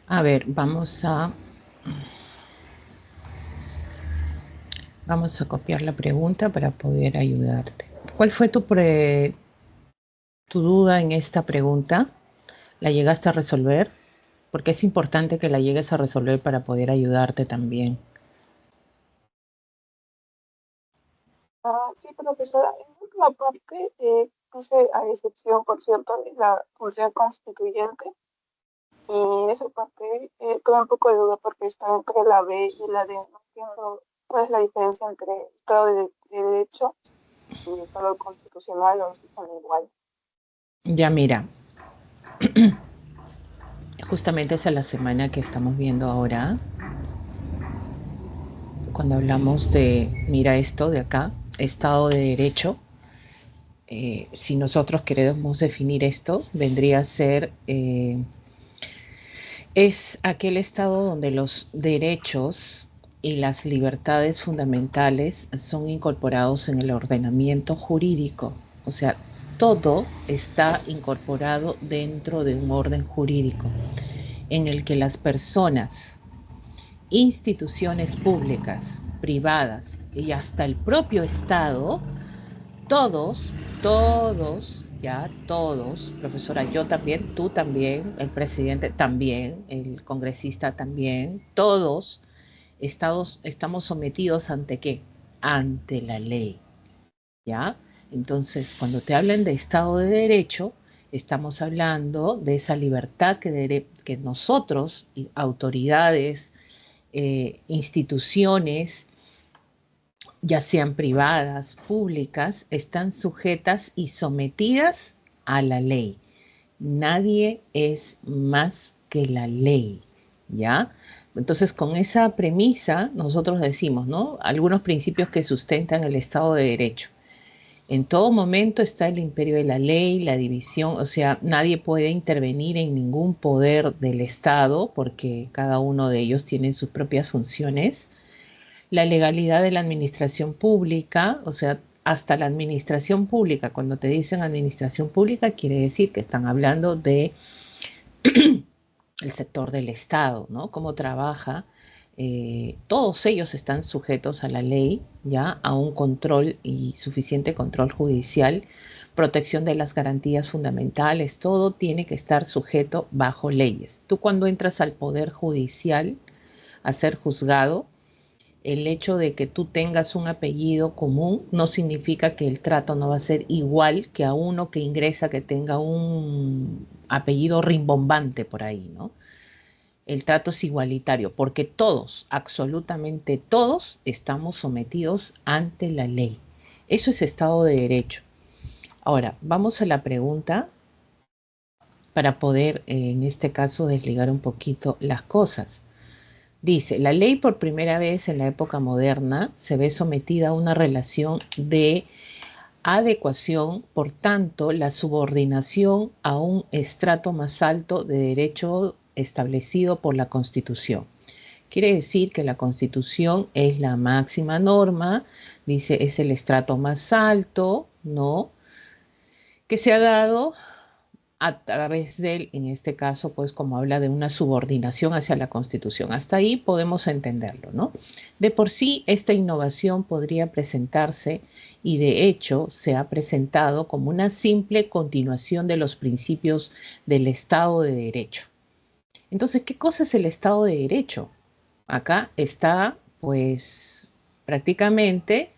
A ver, vamos a copiar la pregunta para poder ayudarte. ¿Cuál fue tu duda en esta pregunta? ¿La llegaste a resolver? Porque es importante que la llegues a resolver para poder ayudarte también. Sí, profesora, en la última parte dice, a excepción, por cierto, de la función constituyente, y esa parte tuve un poco de duda porque está entre la B y la D. No entiendo cuál es la diferencia entre Estado de Derecho y Estado constitucional o si son iguales. Ya mira, justamente esa es la semana que estamos viendo ahora, cuando hablamos de, mira esto de acá, Estado de Derecho. Si nosotros queremos definir esto, vendría a ser es aquel estado donde los derechos y las libertades fundamentales son incorporados en el ordenamiento jurídico. O sea, todo está incorporado dentro de un orden jurídico en el que las personas, instituciones públicas, privadas y hasta el propio Estado, todos, profesora, yo también, tú también, el presidente también, el congresista también, todos estamos sometidos ante qué? Ante la ley, ¿ya? Entonces, cuando te hablan de Estado de Derecho, estamos hablando de esa libertad que nosotros, autoridades, instituciones, ya sean privadas, públicas, están sujetas y sometidas a la ley. Nadie es más que la ley, ¿ya? Entonces, con esa premisa, nosotros decimos, ¿no? Algunos principios que sustentan el Estado de Derecho. En todo momento está el imperio de la ley, la división, o sea, nadie puede intervenir en ningún poder del Estado porque cada uno de ellos tiene sus propias funciones. La legalidad de la administración pública, o sea, hasta la administración pública, cuando te dicen administración pública, quiere decir que están hablando de el sector del Estado, ¿no? Cómo trabaja. Todos ellos están sujetos a la ley, ya, a un control y suficiente control judicial, protección de las garantías fundamentales, todo tiene que estar sujeto bajo leyes. Tú cuando entras al poder judicial a ser juzgado, el hecho de que tú tengas un apellido común no significa que el trato no va a ser igual que a uno que ingresa que tenga un apellido rimbombante por ahí, ¿no? El trato es igualitario porque todos, absolutamente todos, estamos sometidos ante la ley. Eso es Estado de Derecho. Ahora, vamos a la pregunta para poder, en este caso, desligar un poquito las cosas. Dice, la ley por primera vez en la época moderna se ve sometida a una relación de adecuación, por tanto, la subordinación a un estrato más alto de derecho establecido por la Constitución. Quiere decir que la Constitución es la máxima norma, dice, es el estrato más alto, ¿no? Que se ha dado a través de él, en este caso, pues como habla de una subordinación hacia la Constitución. Hasta ahí podemos entenderlo, ¿no? De por sí, esta innovación podría presentarse y de hecho se ha presentado como una simple continuación de los principios del Estado de Derecho. Entonces, ¿qué cosa es el Estado de Derecho? Acá está, pues, prácticamente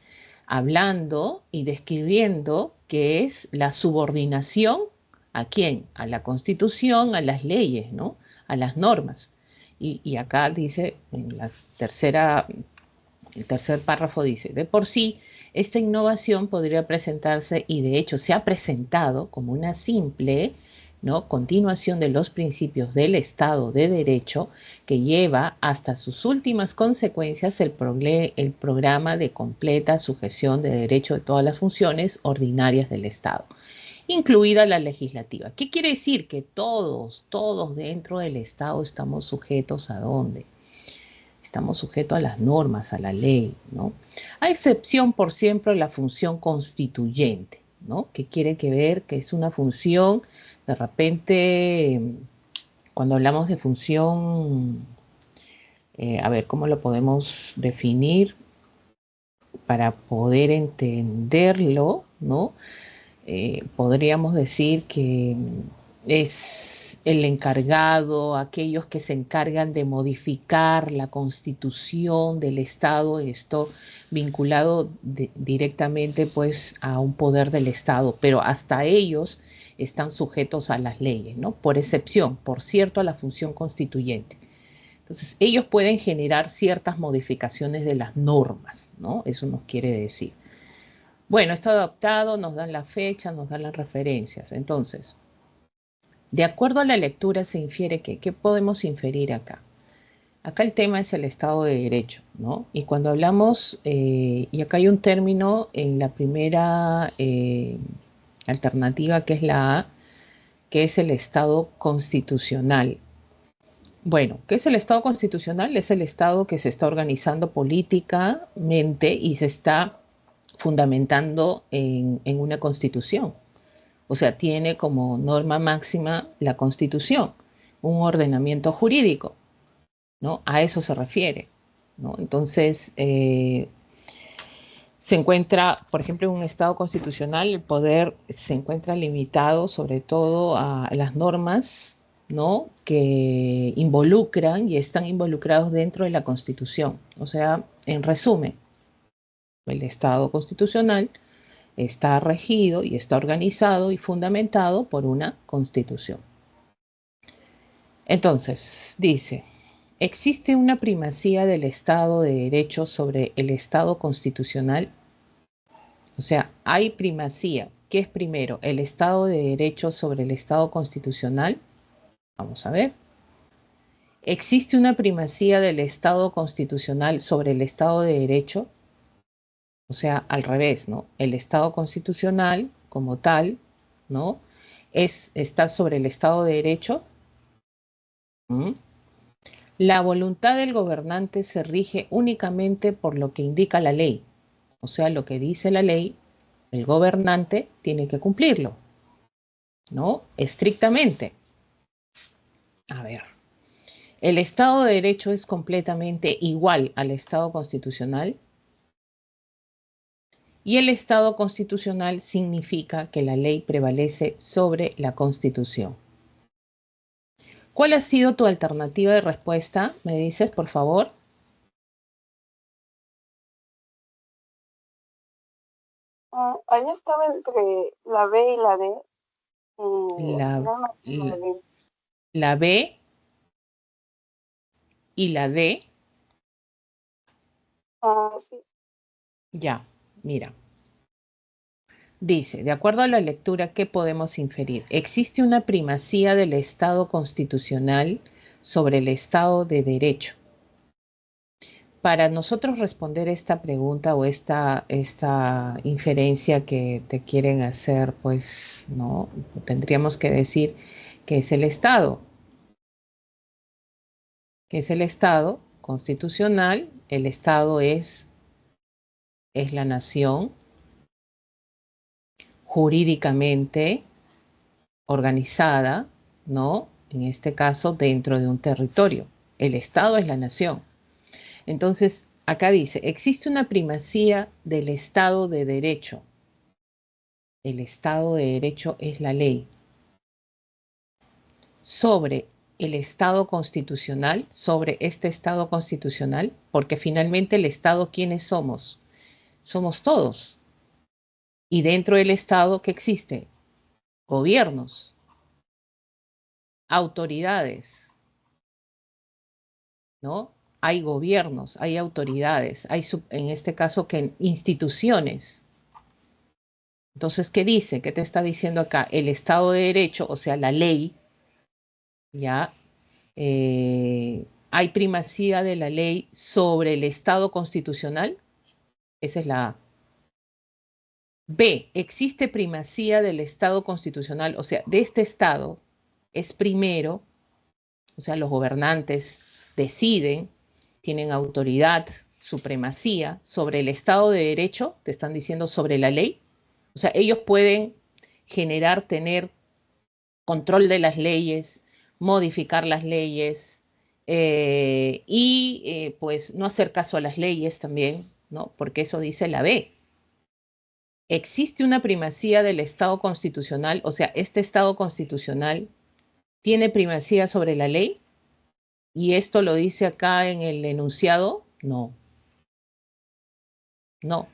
hablando y describiendo qué es la subordinación a quién, a la Constitución, a las leyes, ¿no? A las normas. Y acá dice, en la tercera, el tercer párrafo dice, de por sí, esta innovación podría presentarse, y de hecho se ha presentado como una simple, ¿no?, continuación de los principios del Estado de Derecho que lleva hasta sus últimas consecuencias el programa de completa sujeción de derecho de todas las funciones ordinarias del Estado, incluida la legislativa. ¿Qué quiere decir? Que todos dentro del Estado estamos sujetos a dónde? Estamos sujetos a las normas, a la ley, ¿no? A excepción, por siempre, de la función constituyente, ¿no? Que quiere que ver que es una función de repente cuando hablamos de función, a ver, ¿cómo lo podemos definir para poder entenderlo, ¿no? Podríamos decir que es el encargado, aquellos que se encargan de modificar la constitución del Estado, esto vinculado directamente pues a un poder del Estado, pero hasta ellos están sujetos a las leyes, ¿no? Por excepción, por cierto, a la función constituyente. Entonces, ellos pueden generar ciertas modificaciones de las normas, ¿no? Eso nos quiere decir. Bueno, está adoptado, nos dan la fecha, nos dan las referencias. Entonces, de acuerdo a la lectura se infiere que, ¿qué podemos inferir acá? Acá el tema es el Estado de Derecho, ¿no? Y cuando hablamos, y acá hay un término en la primera alternativa que es la A, que es el Estado constitucional. Bueno, ¿qué es el Estado constitucional? Es el Estado que se está organizando políticamente y se está fundamentando en una constitución. O sea, tiene como norma máxima la Constitución, un ordenamiento jurídico, ¿no? A eso se refiere, ¿no? Entonces, se encuentra, por ejemplo, en un Estado constitucional, el poder se encuentra limitado sobre todo a las normas, ¿no? Que involucran y están involucrados dentro de la Constitución. O sea, en resumen, el Estado constitucional está regido y está organizado y fundamentado por una constitución. Entonces, dice, ¿existe una primacía del Estado de Derecho sobre el Estado constitucional? O sea, hay primacía. ¿Qué es primero? ¿El Estado de Derecho sobre el Estado constitucional? Vamos a ver. ¿Existe una primacía del Estado constitucional sobre el Estado de Derecho? O sea, al revés, ¿no? El Estado constitucional como tal, ¿no? Está sobre el Estado de Derecho. ¿Mm? La voluntad del gobernante se rige únicamente por lo que indica la ley. O sea, lo que dice la ley, el gobernante tiene que cumplirlo, ¿no? Estrictamente. A ver, el Estado de Derecho es completamente igual al Estado constitucional. Y el Estado constitucional significa que la ley prevalece sobre la Constitución. ¿Cuál ha sido tu alternativa de respuesta? ¿Me dices, por favor? Ahí estaba entre la B y la D. Y al La, final me quedé con la la, D. la B y la D. Sí. Ya, mira. Dice, de acuerdo a la lectura, ¿qué podemos inferir? Existe una primacía del Estado constitucional sobre el Estado de Derecho. Para nosotros responder esta pregunta o esta inferencia que te quieren hacer, pues, ¿no? Tendríamos que decir que es el Estado, que es el Estado constitucional, el Estado es la nación jurídicamente organizada, ¿no? En este caso, dentro de un territorio. El Estado es la nación. Entonces, acá dice, existe una primacía del Estado de Derecho. El Estado de Derecho es la ley. Sobre el Estado constitucional, sobre este Estado constitucional, porque finalmente el Estado, ¿quiénes somos? Somos todos. Y dentro del Estado, ¿qué existe? Gobiernos, autoridades, ¿no? Hay gobiernos, hay autoridades, hay en este caso que instituciones. Entonces, ¿qué dice? ¿Qué te está diciendo acá? El Estado de Derecho, o sea, la ley, ya hay primacía de la ley sobre el Estado constitucional. Esa es la A. B, existe primacía del Estado constitucional, o sea, de este Estado es primero, o sea, los gobernantes deciden, tienen autoridad, supremacía sobre el Estado de Derecho, te están diciendo sobre la ley, o sea, ellos pueden generar, tener control de las leyes, modificar las leyes pues no hacer caso a las leyes también, ¿no? Porque eso dice la B. Existe una primacía del Estado constitucional, o sea, este Estado constitucional tiene primacía sobre la ley, y esto lo dice acá en el enunciado, no, no,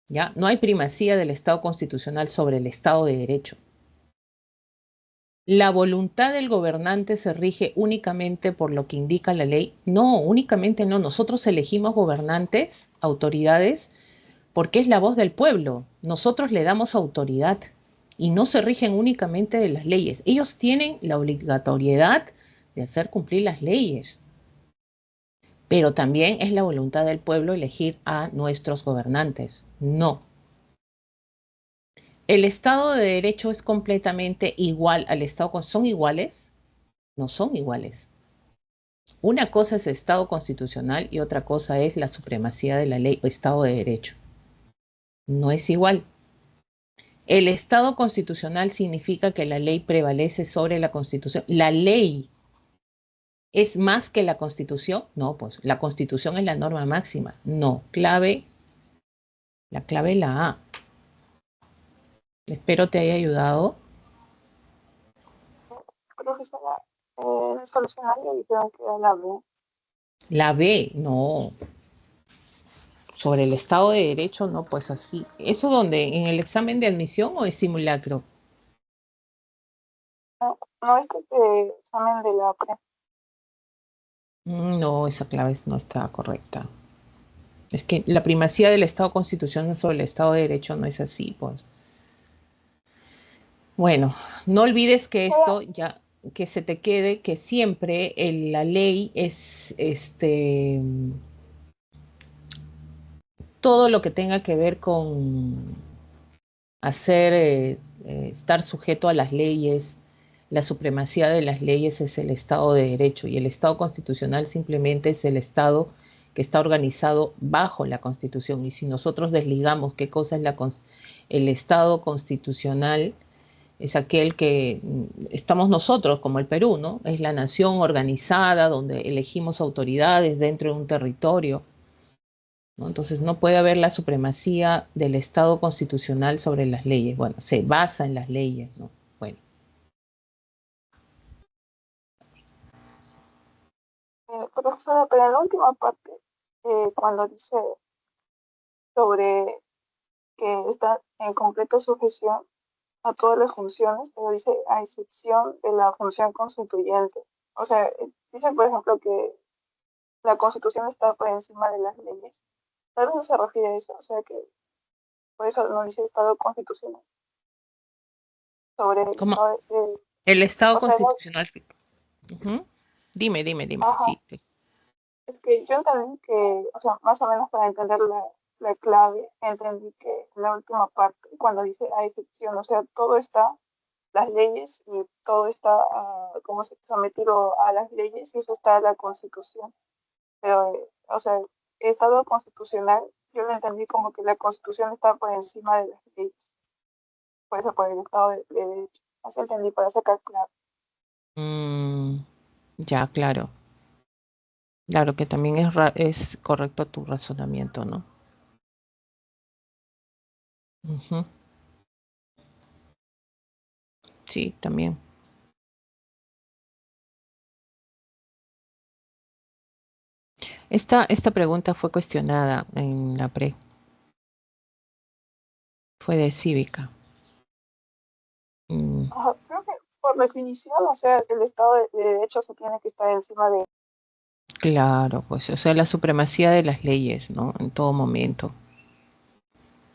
ya, no hay primacía del Estado constitucional sobre el Estado de Derecho. ¿La voluntad del gobernante se rige únicamente por lo que indica la ley? No, únicamente no. Nosotros elegimos gobernantes, autoridades, porque es la voz del pueblo. Nosotros le damos autoridad y no se rigen únicamente de las leyes. Ellos tienen la obligatoriedad de hacer cumplir las leyes, pero también es la voluntad del pueblo elegir a nuestros gobernantes. No. ¿El Estado de Derecho es completamente igual al Estado? ¿Son iguales? No son iguales. Una cosa es Estado constitucional y otra cosa es la supremacía de la ley o Estado de Derecho. No es igual. El Estado constitucional significa que la ley prevalece sobre la Constitución. ¿La ley es más que la Constitución? No, pues la Constitución es la norma máxima. No, la clave es la A. Espero te haya ayudado. Profesora, en el solucionario dijeron que era la B. La B, no. Sobre el Estado de Derecho, no, pues así. ¿Eso dónde? ¿En el examen de admisión o es simulacro? No, no es que este examen de la pre. No, esa clave no está correcta. Es que la primacía del Estado constitucional sobre el Estado de Derecho no es así, pues. Bueno, no olvides que esto ya, que se te quede, que siempre la ley es todo lo que tenga que ver con hacer, estar sujeto a las leyes, la supremacía de las leyes es el Estado de Derecho y el Estado constitucional simplemente es el Estado que está organizado bajo la Constitución. Y si nosotros desligamos qué cosa es el Estado constitucional, es aquel que estamos nosotros como el Perú, ¿no? Es la nación organizada donde elegimos autoridades dentro de un territorio, ¿no? Entonces no puede haber la supremacía del Estado constitucional sobre las leyes. Bueno, se basa en las leyes, ¿no? Bueno. Profesora, pero en la última parte, cuando dice sobre que está en completa sujeción a todas las funciones, pero dice a excepción de la función constituyente. O sea, dice, por ejemplo, que la Constitución está por encima de las leyes. Tal vez no se refiere a eso, o sea que por eso no dice Estado constitucional, sobre el ¿Cómo? Estado El Estado o sea, no, constitucional. Uh-huh. Dime. ajá, Sí, sí. es que yo entendí que, o sea, más o menos para entender la clave, entendí que en la última parte, cuando dice a excepción, o sea, todo está, las leyes y todo está como sometido a las leyes y eso está en la Constitución. Pero, o sea, Estado constitucional, yo lo entendí como que la Constitución está por encima de las leyes, por eso por el Estado de Derecho. Así entendí para sacar claro. Mm, ya, claro. Claro que también es correcto tu razonamiento, ¿no? Ujú. Sí, también. Esta pregunta fue cuestionada en la pre, fue de cívica. Mm, Ajá, creo que por definición, o sea, el Estado de Derecho se tiene que estar encima de... claro, pues, o sea, la supremacía de las leyes, ¿no? En todo momento.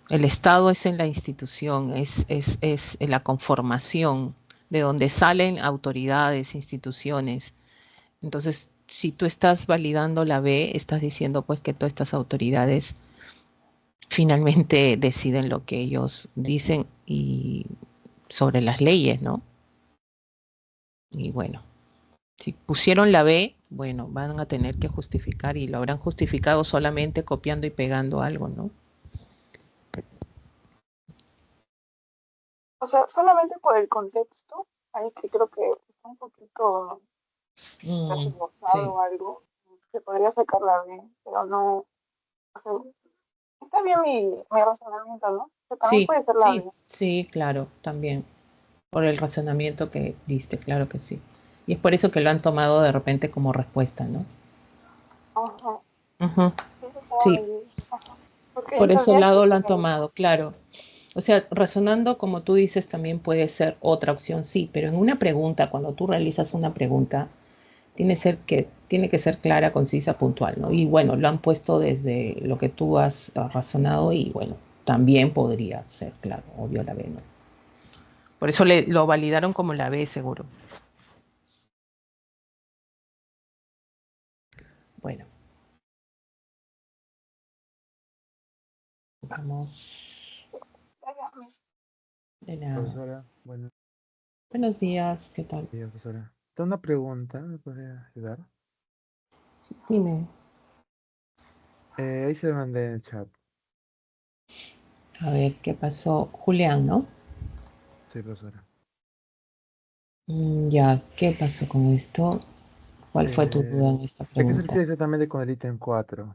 El Estado es en la institución, es en la conformación de donde salen autoridades, instituciones. Entonces, si tú estás validando la B, estás diciendo pues que todas estas autoridades finalmente deciden lo que ellos dicen y sobre las leyes, ¿no? Y bueno, si pusieron la B, bueno, van a tener que justificar y lo habrán justificado solamente copiando y pegando algo, ¿no? O sea, solamente por el contexto, ahí sí creo que está un poquito Sí, desglosado o algo. Se podría sacarla bien, pero no, o sea, está bien mi razonamiento, ¿no? Que también sí, puede ser la sí, B. sí, claro, también. Por el razonamiento que diste, claro que sí. Y es por eso que lo han tomado de repente como respuesta, ¿no? Ajá. Ujú. Sí, se puede Sí, medir. Ajá. Porque por ese entendía lado lo han que, tomado, claro. O sea, razonando como tú dices también puede ser otra opción, sí, pero en una pregunta, cuando tú realizas una pregunta, tiene que ser clara, concisa, puntual, ¿no? Y bueno, lo han puesto desde lo que tú has razonado y bueno, también podría ser, claro, obvio la B, ¿no? Por eso lo validaron como la B, seguro. Bueno, vamos de nada. Profesora, buenos Buenos días, ¿qué tal? días, profesora. Tengo una pregunta, ¿me podría ayudar? Dime, Ahí se lo mandé en el chat. a ver, ¿qué pasó? Julián, ¿no? Sí, profesora. Ya, ¿qué pasó con esto? ¿Cuál fue tu duda Eh, en esta ¿A qué se pregunta? refiere exactamente con el ítem 4?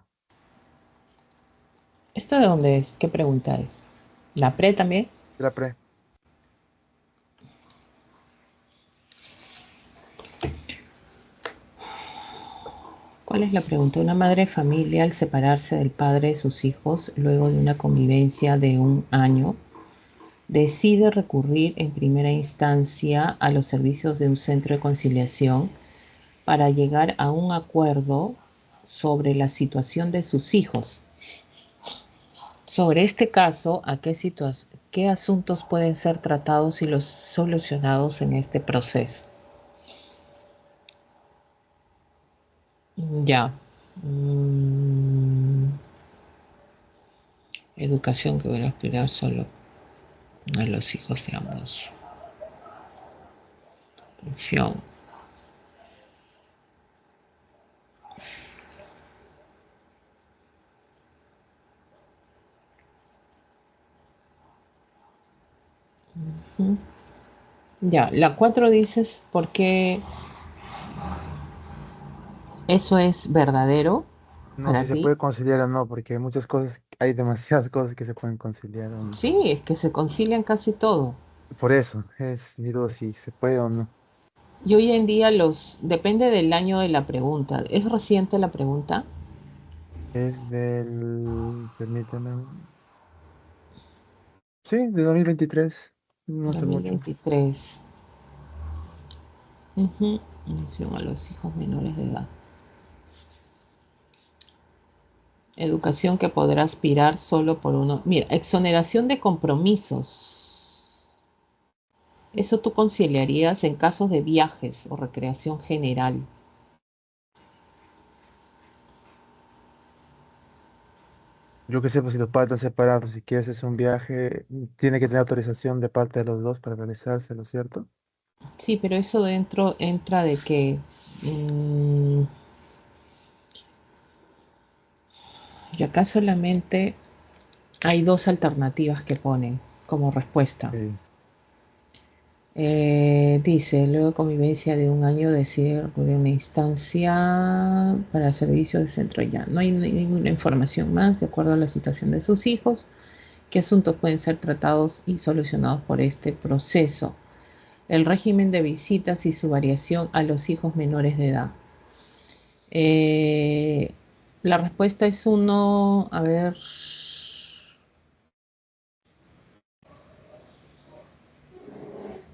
¿Esto de dónde es? ¿Qué pregunta es? ¿La pre también? De la pre. ¿Cuál es la pregunta? Una madre de familia al separarse del padre de sus hijos luego de una convivencia de un año decide recurrir en primera instancia a los servicios de un centro de conciliación para llegar a un acuerdo sobre la situación de sus hijos. Sobre este caso, ¿qué asuntos pueden ser tratados y los solucionados en este proceso? Ya. Mm, Educación que voy a aspirar solo a los hijos de ambos. Función. Ya, la 4 dices por qué eso es verdadero No, si para se ti. puede conciliar o no, porque hay muchas cosas, hay demasiadas cosas que se pueden conciliar o no. Sí, es que se concilian casi todo. Por eso, es mi duda si se puede o no. Y hoy en día depende del año de la pregunta. ¿Es reciente la pregunta? Es permíteme, sí, de 2023, no hace mucho. 2023. Ujú. Atención a los hijos menores de edad. Educación que podrá aspirar solo por uno. Mira, exoneración de compromisos. Eso tú conciliarías en casos de viajes o recreación general. Yo que sé, pues si los padres están separados, si quieres hacer un viaje, tiene que tener autorización de parte de los dos para realizárselo, ¿cierto? Sí, pero eso dentro entra de que y acá solamente hay dos alternativas que ponen como respuesta. Sí. Dice, luego de convivencia de un año decide recurrir a una instancia para servicios de centro. Ya, no hay ninguna información más de acuerdo a la situación de sus hijos, qué asuntos pueden ser tratados y solucionados por este proceso, el régimen de visitas y su variación a los hijos menores de edad. Eh, la respuesta es uno, a ver,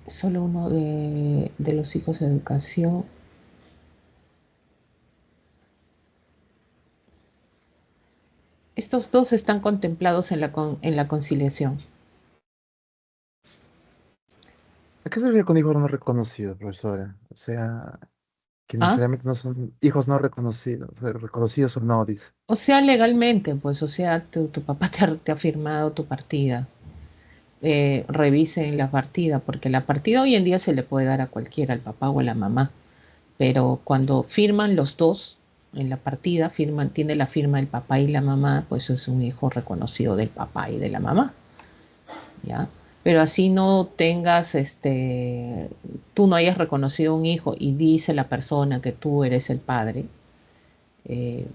solo uno de los hijos de educación. Estos dos están contemplados en la conciliación. ¿A qué se refiere con hijos no reconocidos, profesora? O sea, que ¿Ah? necesariamente no son hijos no reconocidos, o sea, reconocidos o no, dice. O sea, legalmente, pues, o sea, tu papá te ha firmado tu partida. Revisen la partida, porque la partida hoy en día se le puede dar a cualquiera, al papá o a la mamá. Pero cuando firman los dos en la partida, tiene la firma del papá y la mamá, pues es un hijo reconocido del papá y de la mamá, ¿ya? Pero así no tengas tú no hayas reconocido un hijo y dice la persona que tú eres el padre, eh,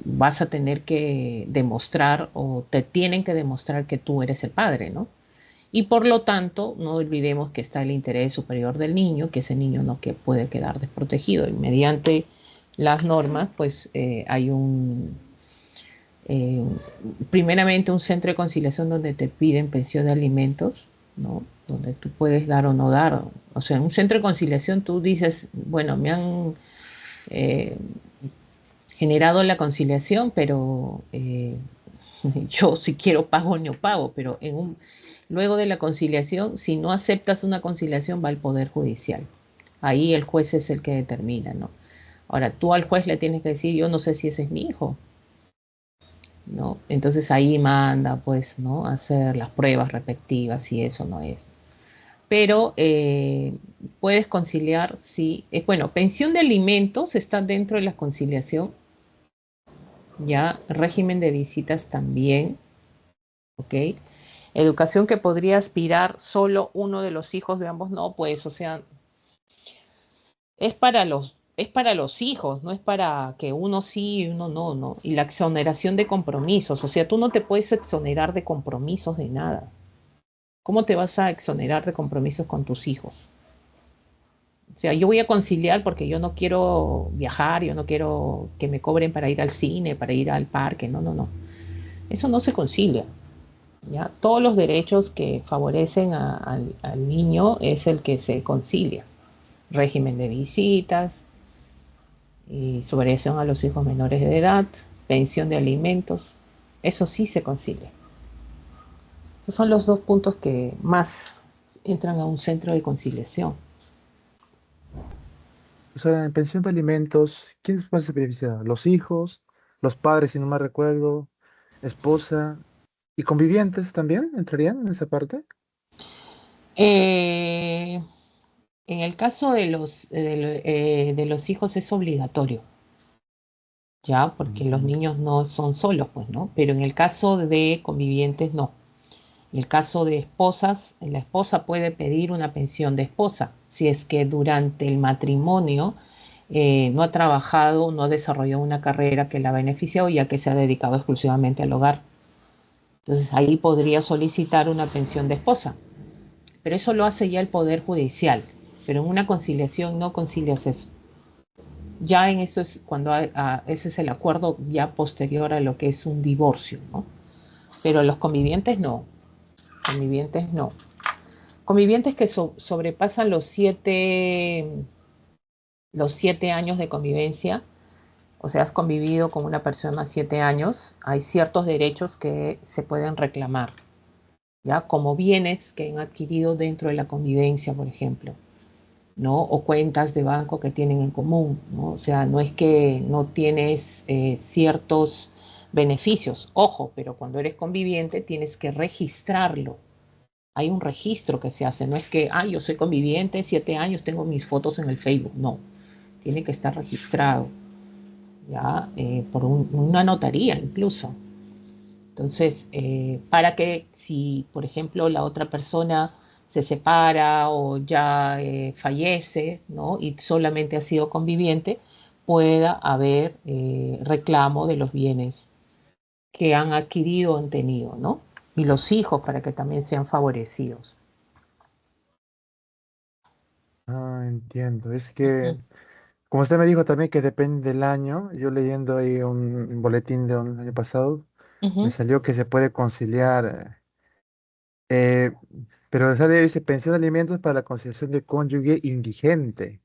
vas a tener que demostrar o te tienen que demostrar que tú eres el padre, ¿no? Y por lo tanto, no olvidemos que está el interés superior del niño, que ese niño no que puede quedar desprotegido. Y mediante las normas, pues hay eh, primeramente un centro de conciliación donde te piden pensión de alimentos, ¿no? Donde tú puedes dar o no dar. O sea, en un centro de conciliación tú dices, bueno, me han eh, generado la conciliación, pero yo si quiero pago o no pago, pero luego de la conciliación, si no aceptas una conciliación, va al Poder Judicial. Ahí el juez es el que determina, ¿no? Ahora, tú al juez le tienes que decir, yo no sé si ese es mi hijo, ¿no? Entonces ahí manda, pues, ¿no? Hacer las pruebas respectivas si eso no es. Pero puedes conciliar, sí. Bueno, pensión de alimentos está dentro de la conciliación, ya. Régimen de visitas también, ¿ok? Educación que podría aspirar solo uno de los hijos de ambos, no, pues, o sea, es para los hijos, no es para que uno sí y uno no, ¿no? Y la exoneración de compromisos, o sea, tú no te puedes exonerar de compromisos de nada. ¿Cómo te vas a exonerar de compromisos con tus hijos? O sea, yo voy a conciliar porque yo no quiero viajar, yo no quiero que me cobren para ir al cine, para ir al parque, no, no, no. Eso no se concilia, ¿ya? Todos los derechos que favorecen al niño es el que se concilia. Régimen de visitas, y subvención a los hijos menores de edad, pensión de alimentos, eso sí se concilia. Esos son los dos puntos que más entran a un centro de conciliación. Pues ahora, en pensión de alimentos, ¿quién más se beneficia? Los hijos, los padres, si no me recuerdo, esposa y convivientes también entrarían en esa parte. Eh, en el caso de los hijos es obligatorio, ya, porque los Ujú. niños no son solos, pues, ¿no? Pero en el caso de convivientes, no. En el caso de esposas, la esposa puede pedir una pensión de esposa si es que durante el matrimonio no ha trabajado, no ha desarrollado una carrera que la ha beneficiado, ya que se ha dedicado exclusivamente al hogar. Entonces ahí podría solicitar una pensión de esposa, pero eso lo hace ya el Poder Judicial. Pero en una conciliación no concilias eso. Ya en eso es cuando ese es el acuerdo ya posterior a lo que es un divorcio, ¿no? Pero los convivientes no, convivientes no. Convivientes que sobrepasan los siete años de convivencia, o sea, has convivido con una persona 7 años, hay ciertos derechos que se pueden reclamar, ¿ya? Como bienes que han adquirido dentro de la convivencia, por ejemplo, ¿no? O cuentas de banco que tienen en común, ¿no? O sea, no es que no tienes ciertos beneficios, ojo, pero cuando eres conviviente tienes que registrarlo. Hay un registro que se hace, no es que, yo soy conviviente, 7 años, tengo mis fotos en el Facebook, no, tiene que estar registrado, ya, por una notaría incluso. Entonces, para que si, por ejemplo, la otra persona se separa o ya fallece, ¿no? Y solamente ha sido conviviente, pueda haber reclamo de los bienes que han adquirido o han tenido, ¿no? Y los hijos para que también sean favorecidos. Ah, entiendo. Es que, Ujú, como usted me dijo también que depende del año, yo leyendo ahí un boletín de un año pasado, me ujú. salió que se puede conciliar, pero sale, dice pensión de alimentos para la conciliación de cónyuge indigente.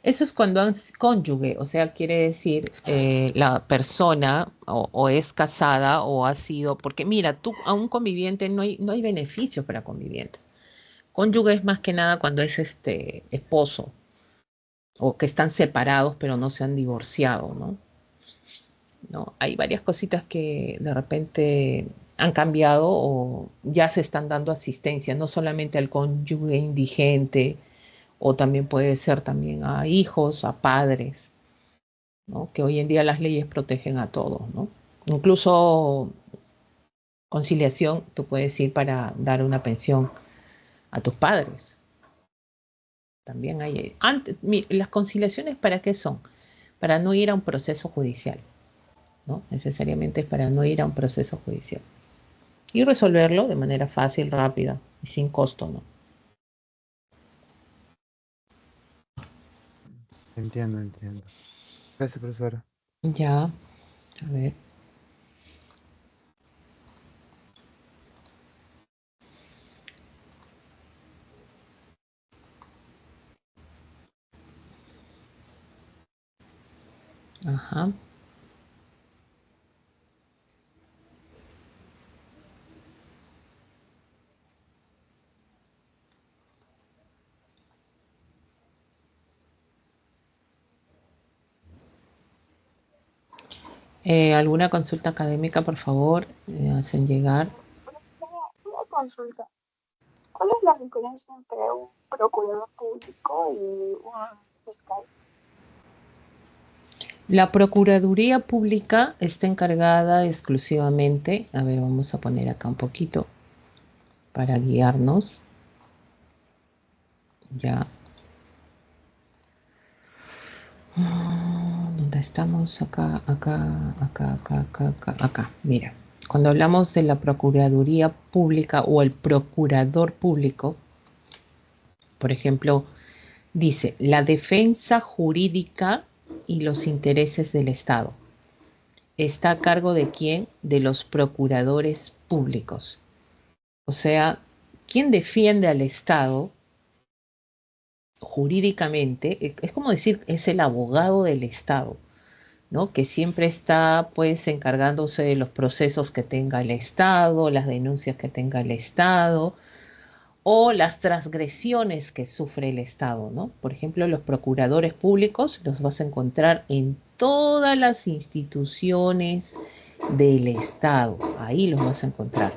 Eso es cuando es cónyuge, o sea, quiere decir la persona o es casada o ha sido, porque mira, tú a un conviviente no hay beneficios para convivientes. Cónyuge es más que nada cuando es esposo o que están separados pero no se han divorciado, ¿no? ¿No? Hay varias cositas que de repente han cambiado o ya se están dando asistencia, no solamente al cónyuge indigente, o también puede ser también a hijos, a padres, ¿no? Que hoy en día las leyes protegen a todos, ¿no? Incluso conciliación, tú puedes ir para dar una pensión a tus padres, También hay... las conciliaciones, ¿para qué son? Para no ir a un proceso judicial, ¿no? Necesariamente es para no ir a un proceso judicial. Y resolverlo de manera fácil, rápida y sin costo, ¿no? Entiendo, entiendo. Gracias, profesora. Ya, a ver. Ajá. ¿Alguna consulta académica, por favor? Hacen llegar. Una consulta. ¿Cuál es la diferencia entre un procurador público y un fiscal? La Procuraduría Pública está encargada exclusivamente, a ver, vamos a poner acá un poquito para guiarnos. Ya. ¿Dónde estamos? Acá, acá. Mira, cuando hablamos de la Procuraduría Pública o el Procurador Público, por ejemplo, dice la defensa jurídica y los intereses del Estado. ¿Está a cargo de quién? De los procuradores públicos. O sea, ¿quién defiende al Estado jurídicamente? Es como decir, es el abogado del Estado, ¿no? Que siempre está pues encargándose de los procesos que tenga el Estado, las denuncias que tenga el Estado o las transgresiones que sufre el Estado, ¿no? Por ejemplo, los procuradores públicos los vas a encontrar en todas las instituciones del Estado, ahí los vas a encontrar.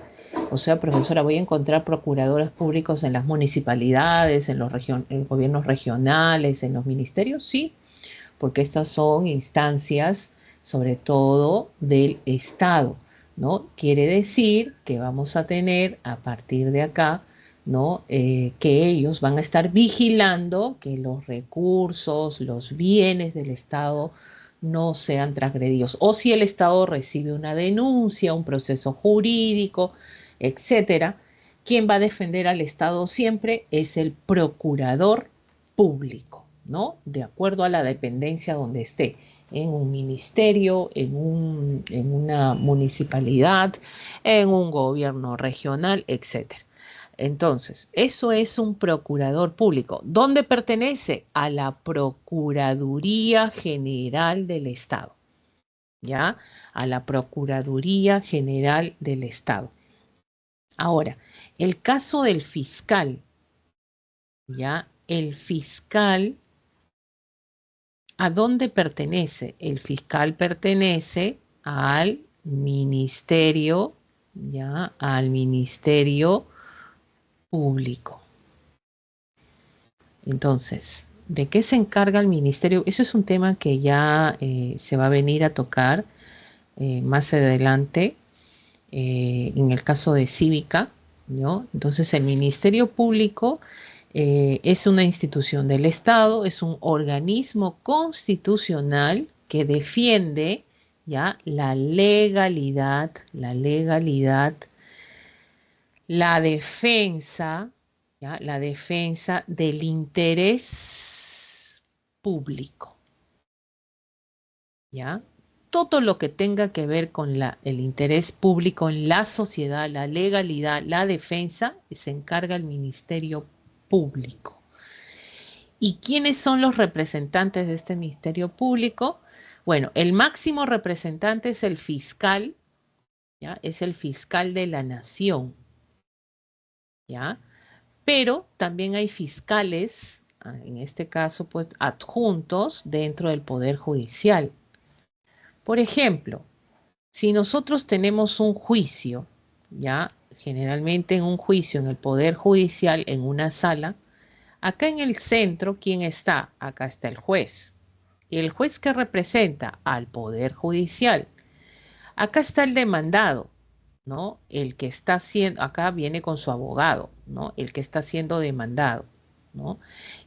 O sea, profesora, voy a encontrar procuradores públicos en las municipalidades, en los gobiernos regionales, en los ministerios, sí, porque estas son instancias sobre todo del Estado, ¿no? Quiere decir que vamos a tener a partir de acá, ¿no? Que ellos van a estar vigilando que los recursos, los bienes del Estado no sean transgredidos. O si el Estado recibe una denuncia, un proceso jurídico, etcétera, quien va a defender al Estado siempre es el procurador público, ¿no? De acuerdo a la dependencia donde esté, en un ministerio, en una municipalidad, en un gobierno regional, etcétera. Entonces, eso es un procurador público. ¿Dónde pertenece? A la Procuraduría General del Estado, ¿ya? A la Procuraduría General del Estado. Ahora, el caso del fiscal, ¿ya? El fiscal, ¿a dónde pertenece? El fiscal pertenece al ministerio, ¿ya? Al ministerio público. Entonces, ¿de qué se encarga el ministerio? Eso es un tema que ya se va a venir a tocar más adelante en el caso de Cívica, ¿no? Entonces, el Ministerio Público es una institución del Estado, es un organismo constitucional que defiende ya la defensa, ¿ya? La defensa del interés público, ¿ya? Todo lo que tenga que ver con el interés público en la sociedad, la legalidad, la defensa, se encarga el Ministerio Público. ¿Y quiénes son los representantes de este Ministerio Público? Bueno, el máximo representante es el fiscal, ¿ya? Es el fiscal de la nación, ¿ya? Pero también hay fiscales, en este caso, pues adjuntos dentro del Poder Judicial. Por ejemplo, si nosotros tenemos un juicio, ya generalmente en un juicio en el Poder Judicial, en una sala, acá en el centro, ¿quién está? Acá está el juez. ¿Y el juez que representa? Al Poder Judicial. Acá está el demandado, ¿no? El que está siendo, acá viene con su abogado, ¿no? El que está siendo demandado, ¿no?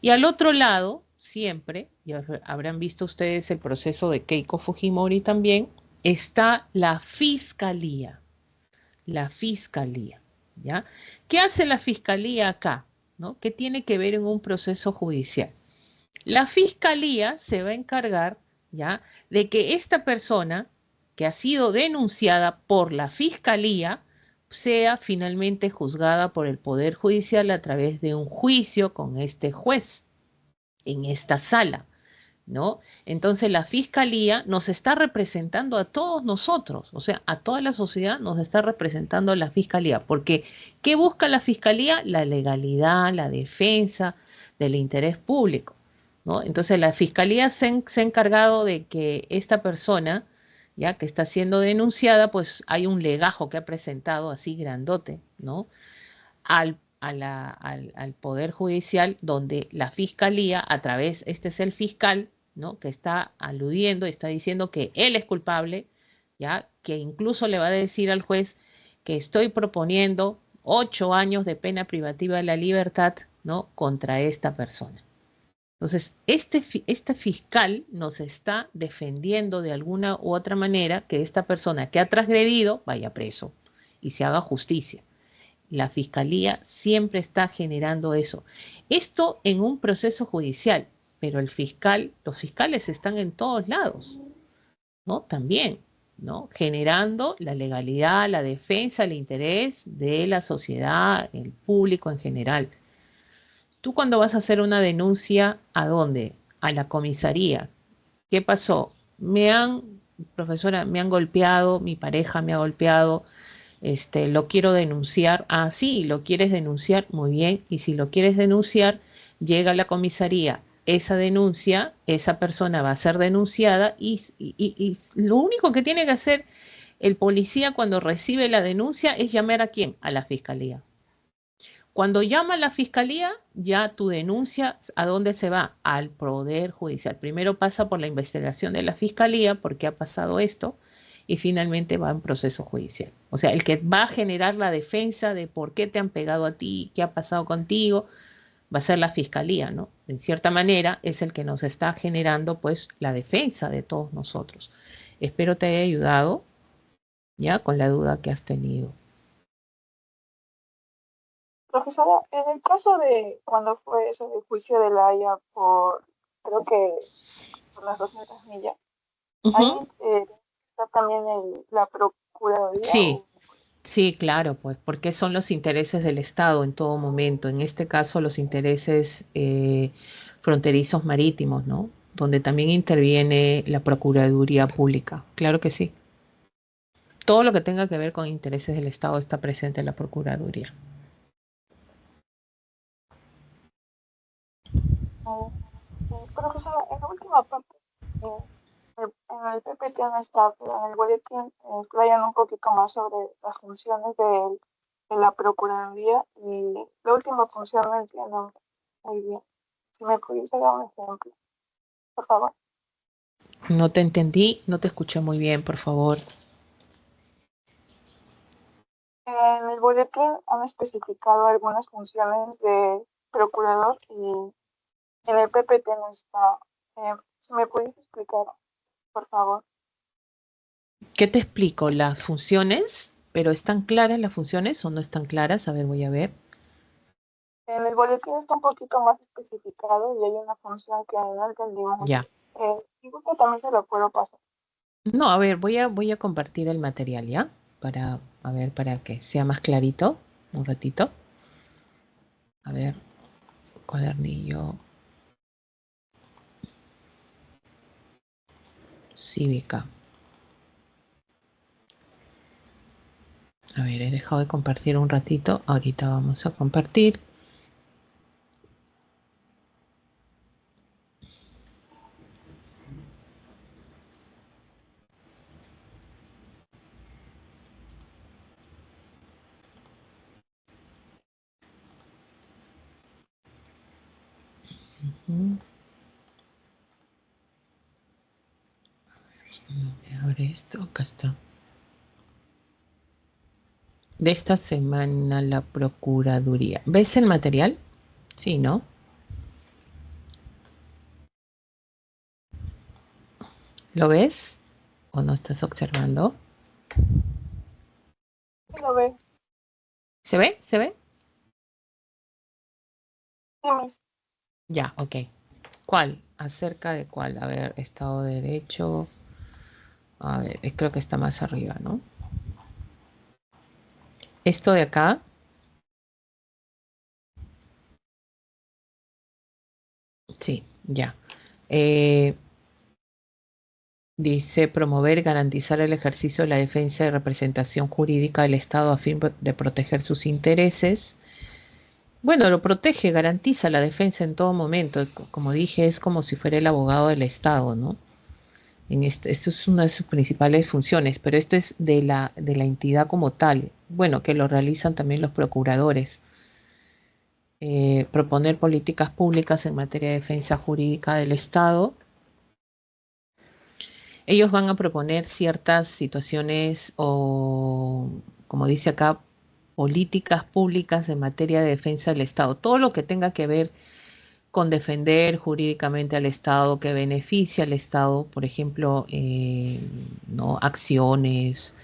Y al otro lado, siempre, ya habrán visto ustedes el proceso de Keiko Fujimori también, está la fiscalía. La fiscalía, ¿ya? ¿Qué hace la fiscalía acá? ¿No? ¿Qué tiene que ver en un proceso judicial? La fiscalía se va a encargar, ¿ya?, de que esta persona que ha sido denunciada por la fiscalía sea finalmente juzgada por el Poder Judicial a través de un juicio con este juez en esta sala, ¿no? Entonces la fiscalía nos está representando a todos nosotros, o sea, a toda la sociedad nos está representando la fiscalía, porque ¿qué busca la fiscalía? La legalidad, la defensa del interés público, ¿no? Entonces la fiscalía se ha encargado de que esta persona, ya que está siendo denunciada, pues hay un legajo que ha presentado así grandote, ¿no? Al Poder Judicial, donde la Fiscalía, a través, este es el fiscal, ¿no?, que está aludiendo, está diciendo que él es culpable, ¿ya?, que incluso le va a decir al juez que estoy proponiendo 8 años de pena privativa de la libertad, ¿no?, contra esta persona. Entonces, este fiscal nos está defendiendo de alguna u otra manera que esta persona que ha transgredido vaya preso y se haga justicia. La fiscalía siempre está generando eso. Esto en un proceso judicial, pero los fiscales están en todos lados, ¿no? También, ¿no? Generando la legalidad, la defensa, el interés de la sociedad, el público en general. Tú cuando vas a hacer una denuncia, ¿a dónde? A la comisaría. ¿Qué pasó? Profesora, me han golpeado, mi pareja me ha golpeado, lo quiero denunciar. Ah, sí, lo quieres denunciar, muy bien. Y si lo quieres denunciar, llega a la comisaría. Esa denuncia, esa persona va a ser denunciada y lo único que tiene que hacer el policía cuando recibe la denuncia es llamar a quién, a la fiscalía. Cuando llama a la fiscalía, ya tu denuncia, ¿a dónde se va? Al Poder Judicial. Primero pasa por la investigación de la fiscalía, porque ha pasado esto, y finalmente va en proceso judicial. O sea, el que va a generar la defensa de por qué te han pegado a ti, qué ha pasado contigo, va a ser la fiscalía, ¿no? En cierta manera es el que nos está generando, pues, la defensa de todos nosotros. Espero te haya ayudado, ya, con la duda que has tenido. Profesora, en el caso de cuando fue eso del juicio de La Haya por, creo que por las 200 millas, ahí está también la Procuraduría. Sí, sí, claro, pues, porque son los intereses del Estado en todo momento. En este caso, los intereses fronterizos marítimos, ¿no? Donde también interviene la Procuraduría Pública. Claro que sí. Todo lo que tenga que ver con intereses del Estado está presente en la Procuraduría. Profesora, en la última parte, en el PPT no está, pero en el boletín explayan un poquito más sobre las funciones de la Procuraduría y la última función no entiendo muy bien. Si me pudiese dar un ejemplo, por favor. No te entendí, no te escuché muy bien, por favor. En el boletín han especificado algunas funciones de procurador y en el PPT no está. Si me pudiese explicar, por favor. ¿Qué te explico? Las funciones, pero ¿están claras las funciones o no están claras? A ver, voy a ver. En el boletín está un poquito más especificado y hay una función que no entendimos. Ya. Si gusta también se lo puedo pasar. No, a ver, voy a compartir el material, ¿ya? Para que sea más clarito, un ratito. A ver, cuadernillo cívica. A ver, he dejado de compartir un ratito. Ahorita vamos a compartir. Abre esto, acá está. De esta semana la Procuraduría. ¿Ves el material? Sí, ¿no? ¿Lo ves o no estás observando? Sí lo ve. ¿Se ve? ¿Se ve? Sí, mis. Ya, ok. ¿Cuál? ¿Acerca de cuál? A ver, Estado de Derecho. A ver, creo que está más arriba, ¿no? Esto de acá. Sí, ya. Eh, Dice promover y garantizar el ejercicio de la defensa y representación jurídica del Estado a fin de proteger sus intereses. Bueno, lo protege, garantiza la defensa en todo momento. Como dije, es como si fuera el abogado del Estado, ¿no? Esto es una de sus principales funciones, pero esto es de la entidad como tal. Bueno, que lo realizan también los procuradores. Proponer políticas públicas en materia de defensa jurídica del Estado. Ellos van a proponer ciertas situaciones o, como dice acá, políticas públicas en materia de defensa del Estado. Todo lo que tenga que ver con defender jurídicamente al Estado, que beneficie al Estado, por ejemplo, ¿no? Acciones,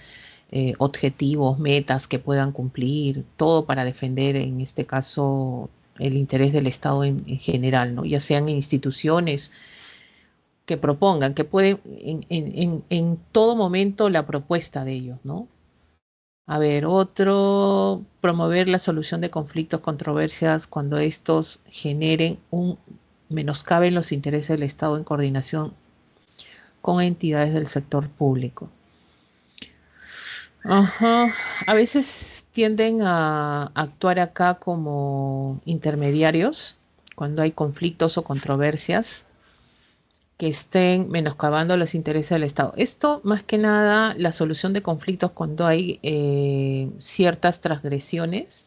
objetivos, metas que puedan cumplir, todo para defender, en este caso, el interés del Estado en general, ¿no? Ya sean instituciones que propongan, que pueden en todo momento la propuesta de ellos, ¿no? A ver, otro, promover la solución de conflictos, controversias, cuando estos generen un menoscaben los intereses del Estado en coordinación con entidades del sector público. Ajá. A veces tienden a actuar acá como intermediarios cuando hay conflictos o controversias que estén menoscabando los intereses del Estado. Esto, más que nada, la solución de conflictos cuando hay ciertas transgresiones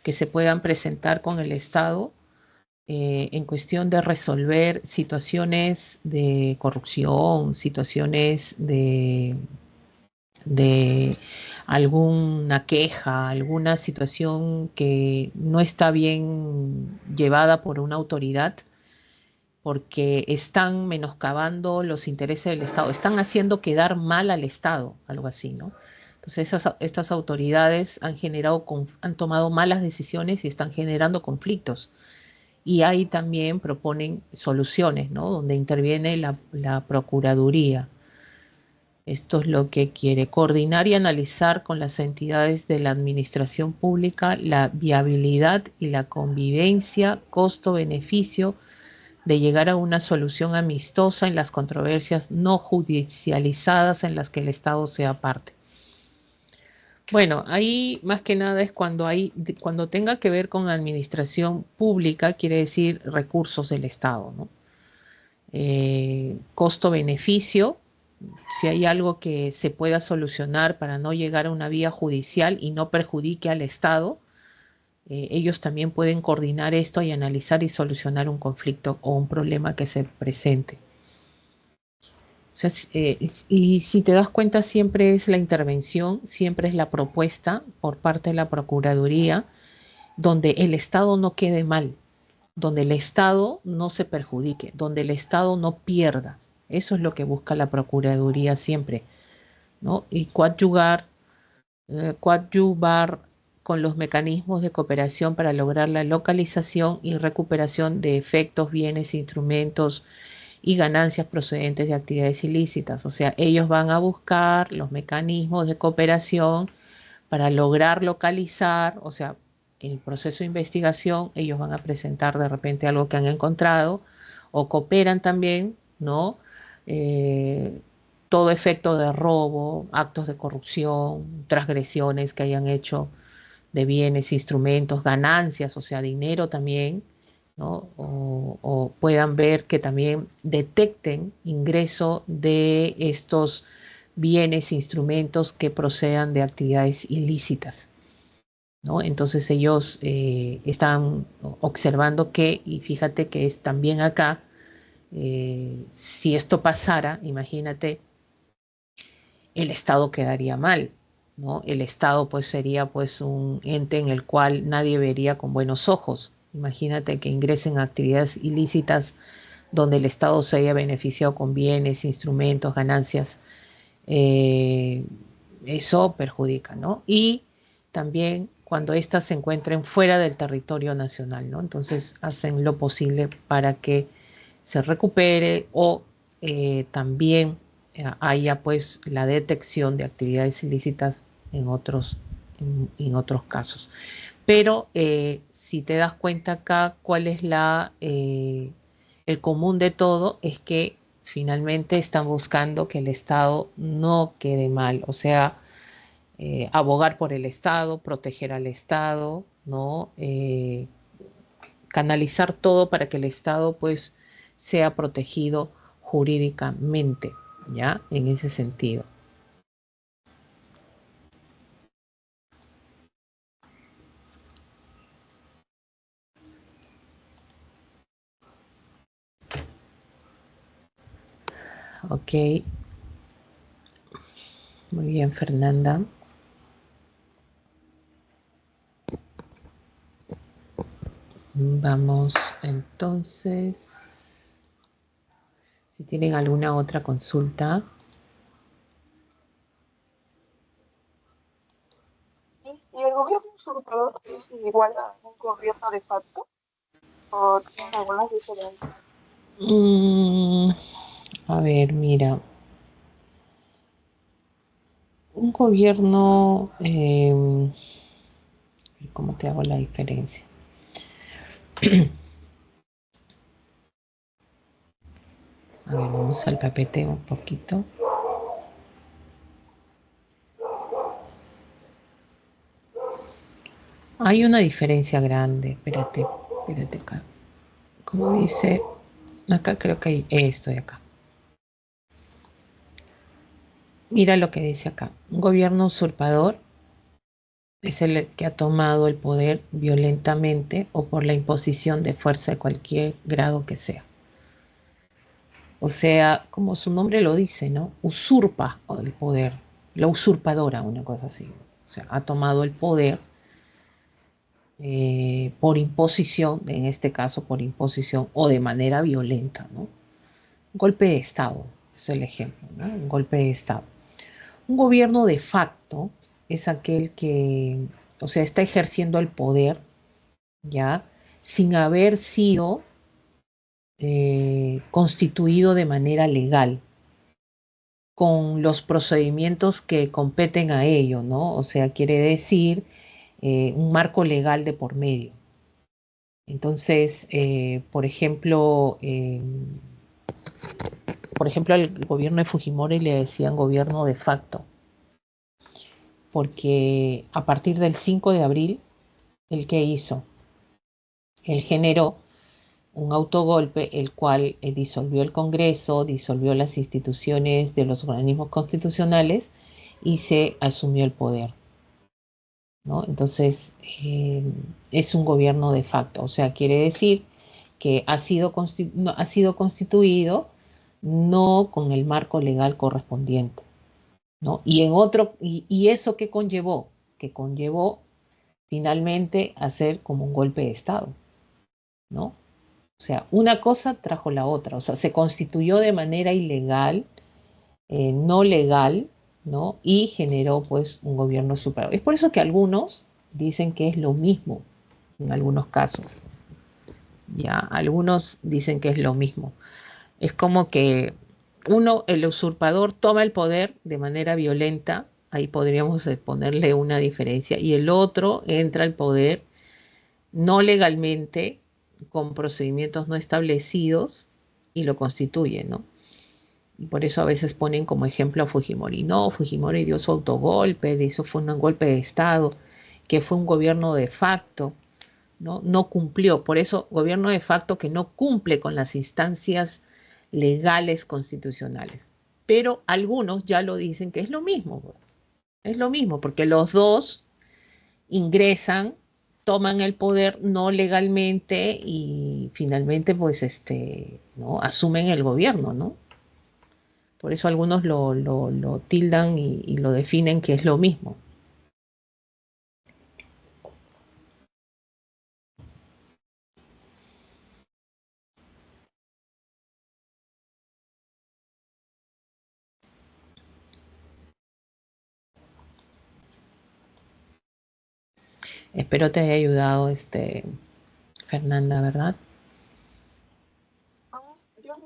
que se puedan presentar con el Estado en cuestión de resolver situaciones de corrupción, situaciones de alguna queja, alguna situación que no está bien llevada por una autoridad porque están menoscabando los intereses del Estado, están haciendo quedar mal al Estado, algo así, ¿no? Entonces estas autoridades han tomado malas decisiones y están generando conflictos. Y ahí también proponen soluciones, ¿no? Donde interviene la Procuraduría. Esto es lo que quiere, coordinar y analizar con las entidades de la administración pública la viabilidad y la convivencia, costo-beneficio de llegar a una solución amistosa en las controversias no judicializadas en las que el Estado sea parte. Bueno, ahí más que nada es cuando tenga que ver con administración pública, quiere decir recursos del Estado, ¿no? Costo-beneficio, si hay algo que se pueda solucionar para no llegar a una vía judicial y no perjudique al Estado, ellos también pueden coordinar esto y analizar y solucionar un conflicto o un problema que se presente. O sea, y si te das cuenta, siempre es la intervención, siempre es la propuesta por parte de la Procuraduría, donde el Estado no quede mal, donde el Estado no se perjudique, donde el Estado no pierda. Eso es lo que busca la Procuraduría siempre, ¿no? Y coadyuvar con los mecanismos de cooperación para lograr la localización y recuperación de efectos, bienes, instrumentos y ganancias procedentes de actividades ilícitas. O sea, ellos van a buscar los mecanismos de cooperación para lograr localizar, o sea, en el proceso de investigación, ellos van a presentar de repente algo que han encontrado o cooperan también, ¿no? Eh, Todo efecto de robo, actos de corrupción, transgresiones que hayan hecho de bienes, instrumentos, ganancias, o sea, dinero también, ¿no? O puedan ver que también detecten ingreso de estos bienes, instrumentos que procedan de actividades ilícitas, ¿no? Entonces ellos están observando que, y fíjate que es también acá, si esto pasara, imagínate, el Estado quedaría mal, ¿no? El Estado pues sería pues un ente en el cual nadie vería con buenos ojos. Imagínate que ingresen actividades ilícitas donde el Estado se haya beneficiado con bienes, instrumentos, ganancias, eso perjudica, ¿no? Y también cuando éstas se encuentren fuera del territorio nacional, ¿no? Entonces hacen lo posible para que se recupere o también haya pues la detección de actividades ilícitas en en otros casos. Pero si te das cuenta acá, ¿cuál es el común de todo? Es que finalmente están buscando que el Estado no quede mal, o sea, abogar por el Estado, proteger al Estado, ¿no? Canalizar todo para que el Estado pues sea protegido jurídicamente, ¿ya? En ese sentido. Ok, muy bien, Fernanda. Vamos entonces, si tienen alguna otra consulta. ¿Y el gobierno usurpador es igual a un gobierno de facto o tienen algunas diferencias? Mm, a ver, mira, un gobierno, ¿cómo te hago la diferencia? A ver, vamos al PPT un poquito. Hay una diferencia grande, espérate acá. Como dice, acá creo que hay esto de acá. Mira lo que dice acá. Un gobierno usurpador es el que ha tomado el poder violentamente o por la imposición de fuerza de cualquier grado que sea. O sea, como su nombre lo dice, ¿no? Usurpa el poder, la usurpadora, una cosa así. O sea, ha tomado el poder por imposición, en este caso por imposición o de manera violenta, ¿no? Un golpe de Estado, es el ejemplo, ¿no? Un golpe de Estado. Un gobierno de facto es aquel que, o sea, está ejerciendo el poder, ¿ya? Sin haber sido constituido de manera legal, con los procedimientos que competen a ello, ¿no? O sea, quiere decir un marco legal de por medio. Entonces, por ejemplo, al gobierno de Fujimori le decían gobierno de facto, porque a partir del 5 de abril, ¿el qué hizo? Él generó un autogolpe, el cual disolvió el Congreso, disolvió las instituciones de los organismos constitucionales y se asumió el poder, ¿no? Entonces, es un gobierno de facto, o sea, quiere decir que no, ha sido constituido no con el marco legal correspondiente, ¿no? Y eso que conllevó, finalmente hacer como un golpe de Estado, ¿no? O sea, una cosa trajo la otra, o sea, se constituyó de manera ilegal, no legal, ¿no? Y generó pues un gobierno superior. Es por eso que algunos dicen que es lo mismo en algunos casos, ya, algunos dicen que es lo mismo. Es como que el usurpador toma el poder de manera violenta, ahí podríamos ponerle una diferencia, y el otro entra al poder no legalmente, con procedimientos no establecidos, y lo constituye, ¿no? Y por eso a veces ponen como ejemplo a Fujimori. No, Fujimori dio su autogolpe, de eso fue un golpe de Estado, que fue un gobierno de facto, ¿no? No cumplió. Por eso, gobierno de facto que no cumple con las instancias legales constitucionales. Pero algunos ya lo dicen que es lo mismo. Es lo mismo, porque los dos ingresan, toman el poder no legalmente y finalmente pues ¿no? Asumen el gobierno, ¿no? Por eso algunos lo tildan y lo definen que es lo mismo. Espero te haya ayudado, Fernanda, ¿verdad? Yo vi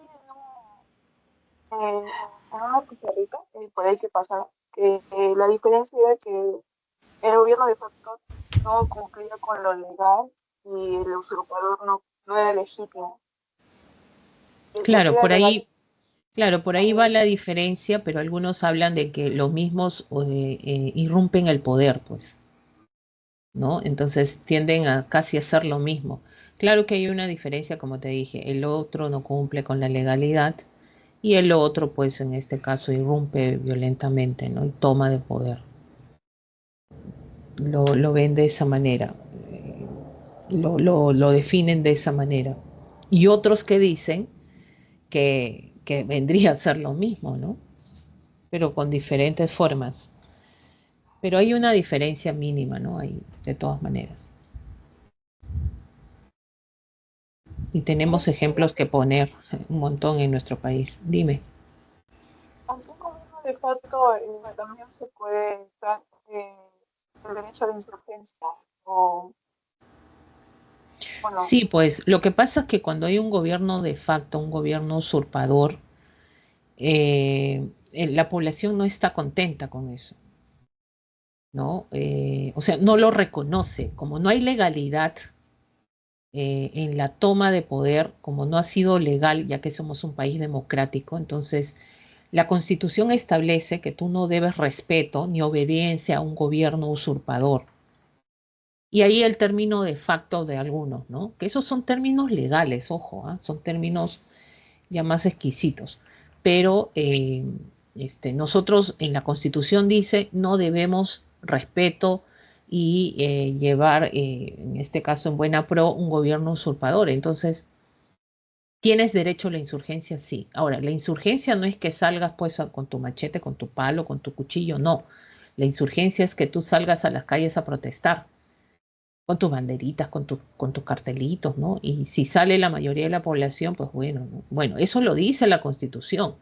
en una pizarrita, por ahí que pasa, que la diferencia era que el gobierno de facto no cumplía con lo legal y el usurpador no era legítimo. El que Claro, era legal. por ahí va la diferencia, pero algunos hablan de que los mismos irrumpen el poder, pues, ¿no? Entonces tienden a casi hacer lo mismo. Claro que hay una diferencia, como te dije, el otro no cumple con la legalidad y el otro, pues, en este caso, irrumpe violentamente, ¿no? Y toma de poder. Lo ven de esa manera, lo definen de esa manera. Y otros que dicen que vendría a ser lo mismo, ¿no? Pero con diferentes formas. Pero hay una diferencia mínima, ¿no? Hay, de todas maneras. Y tenemos ejemplos que poner un montón en nuestro país. Dime. Aunque un gobierno de facto también se puede dar el derecho a la insurgencia o no. Sí, pues lo que pasa es que cuando hay un gobierno de facto, un gobierno usurpador, la población no está contenta con eso, ¿no? O sea, no lo reconoce. Como no hay legalidad en la toma de poder, como no ha sido legal, ya que somos un país democrático, entonces la Constitución establece que tú no debes respeto ni obediencia a un gobierno usurpador. Y ahí el término de facto de algunos, ¿no? Que esos son términos legales, ojo, ¿ah? Son términos ya más exquisitos. Pero nosotros en la Constitución dice no debemos respeto y llevar, en este caso en buena pro, un gobierno usurpador. Entonces, ¿tienes derecho a la insurgencia? Sí. Ahora, la insurgencia no es que salgas pues con tu machete, con tu palo, con tu cuchillo, no. La insurgencia es que tú salgas a las calles a protestar con tus banderitas, con tus cartelitos, ¿no? Y si sale la mayoría de la población, pues bueno, ¿no? Bueno, eso lo dice la Constitución,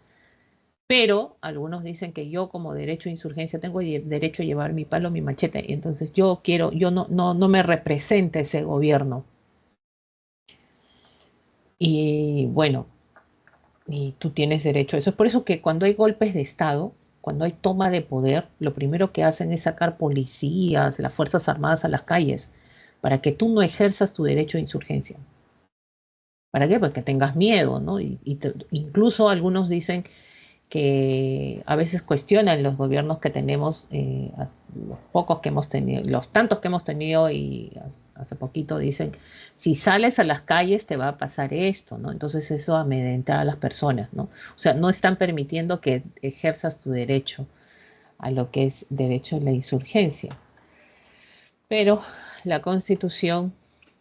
pero algunos dicen que yo como derecho a insurgencia tengo derecho a llevar mi palo, mi machete, y entonces yo no me representa ese gobierno. Y bueno, y tú tienes derecho a eso. Es por eso que cuando hay golpes de Estado, cuando hay toma de poder, lo primero que hacen es sacar policías, las Fuerzas Armadas a las calles, para que tú no ejerzas tu derecho a insurgencia. ¿Para qué? Pues que tengas miedo, ¿no? Incluso algunos dicen que a veces cuestionan los gobiernos que tenemos, los pocos que hemos tenido, los tantos que hemos tenido y hace poquito dicen, si sales a las calles te va a pasar esto, ¿no? Entonces eso amedrenta a las personas, ¿no? O sea, no están permitiendo que ejerzas tu derecho a lo que es derecho a la insurgencia. Pero la Constitución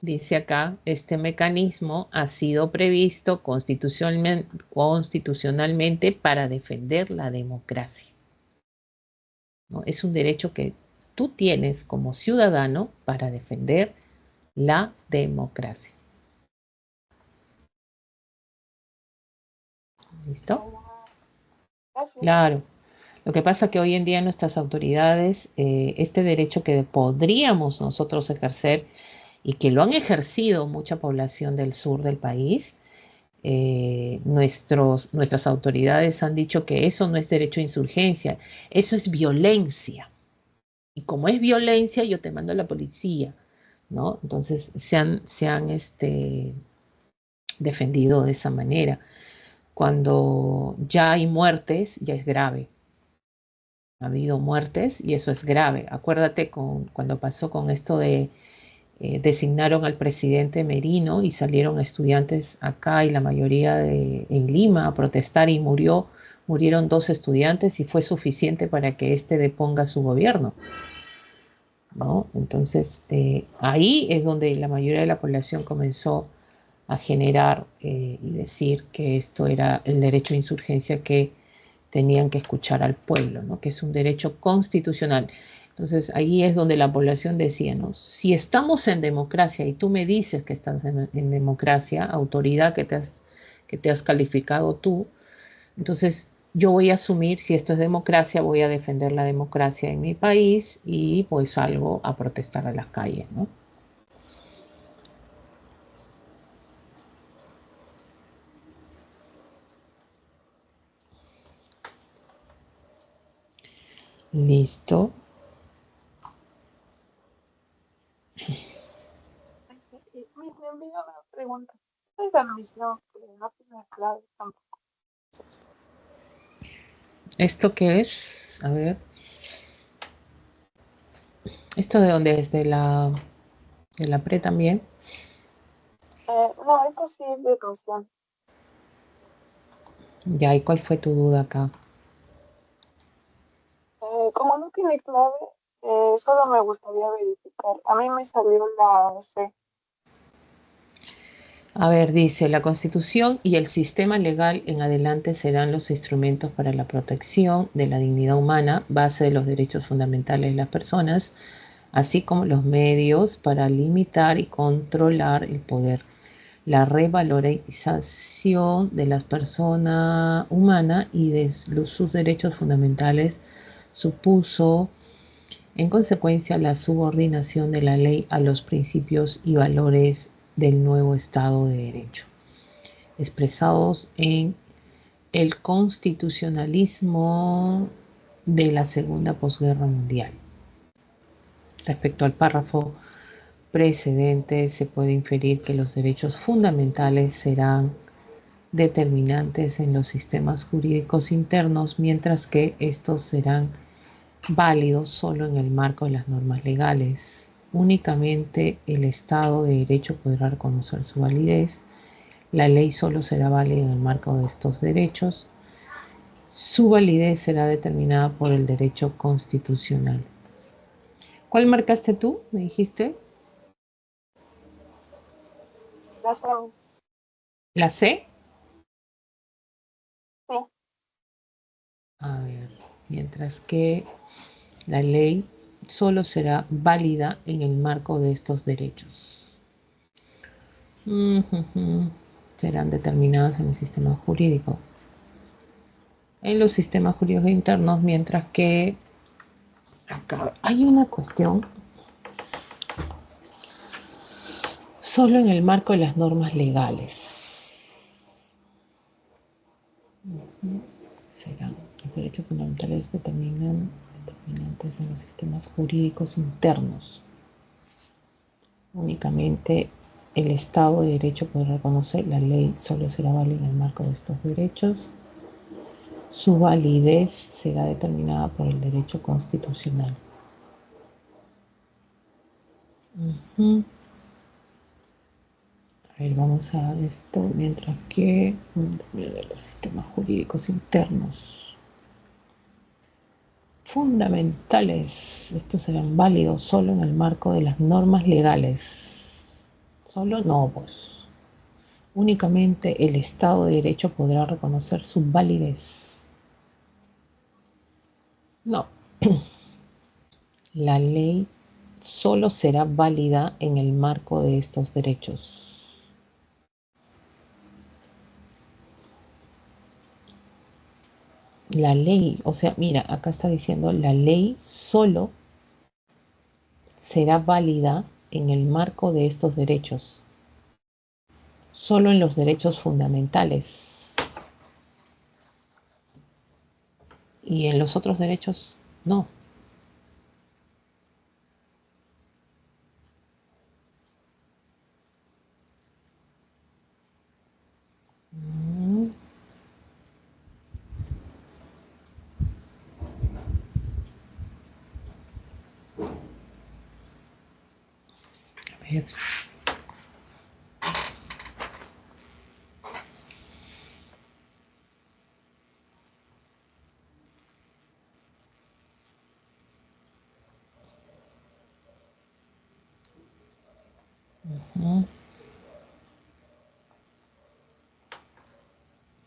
dice acá, este mecanismo ha sido previsto constitucionalmente para defender la democracia, ¿no? Es un derecho que tú tienes como ciudadano para defender la democracia. ¿Listo? Gracias. Claro. Lo que pasa es que hoy en día nuestras autoridades, este derecho que podríamos nosotros ejercer y que lo han ejercido mucha población del sur del país, nuestras autoridades han dicho que eso no es derecho a insurgencia, eso es violencia. Y como es violencia, yo te mando a la policía, ¿no? Entonces se han defendido de esa manera. Cuando ya hay muertes, ya es grave. Ha habido muertes y eso es grave. Acuérdate cuando pasó con esto de designaron al presidente Merino y salieron estudiantes acá y la mayoría en Lima a protestar y murieron 2 estudiantes y fue suficiente para que éste deponga su gobierno, ¿no? Entonces ahí es donde la mayoría de la población comenzó a generar y decir que esto era el derecho a insurgencia que tenían que escuchar al pueblo, ¿no? Que es un derecho constitucional. Entonces ahí es donde la población decía, ¿no? Si estamos en democracia y tú me dices que estás en democracia, autoridad que te has calificado tú, entonces yo voy a asumir, si esto es democracia, voy a defender la democracia en mi país y pues salgo a protestar a las calles, ¿no? Listo. Me envió una pregunta. Es la misión, pero no tiene clave tampoco. ¿Esto qué es? A ver. ¿Esto de dónde es? De la pre también? No, esto sí es de Rusia. Ya, ¿y cuál fue tu duda acá? Como no tiene clave, solo me gustaría verificar. A mí me salió la C. A ver, dice, la Constitución y el sistema legal en adelante serán los instrumentos para la protección de la dignidad humana, base de los derechos fundamentales de las personas, así como los medios para limitar y controlar el poder. La revalorización de la persona humana y de sus derechos fundamentales supuso, en consecuencia, la subordinación de la ley a los principios y valores del nuevo Estado de Derecho, expresados en el constitucionalismo de la Segunda Posguerra Mundial. Respecto al párrafo precedente, se puede inferir que los derechos fundamentales serán determinantes en los sistemas jurídicos internos, mientras que estos serán válidos solo en el marco de las normas legales. Únicamente el Estado de Derecho podrá reconocer su validez. La ley solo será válida en el marco de estos derechos. Su validez será determinada por el derecho constitucional. ¿Cuál marcaste tú? ¿Me dijiste? Las sabes. ¿La C? Sí. A ver, mientras que la ley solo será válida en el marco de estos derechos. Serán determinadas en el sistema jurídico. En los sistemas jurídicos internos, mientras que acá hay una cuestión solo en el marco de las normas legales. Serán los derechos fundamentales determinantes en los sistemas jurídicos internos. Únicamente el Estado de Derecho podrá reconocer, la ley solo será válida en el marco de estos derechos. Su validez será determinada por el derecho constitucional. A ver, vamos a esto, mientras que de los sistemas jurídicos internos fundamentales, estos serán válidos solo en el marco de las normas legales. Solo no, pues. Únicamente el Estado de Derecho podrá reconocer su validez. No, la ley solo será válida en el marco de estos derechos. La ley, o sea, mira, acá está diciendo la ley solo será válida en el marco de estos derechos, solo en los derechos fundamentales. Y en los otros derechos, no. A ver.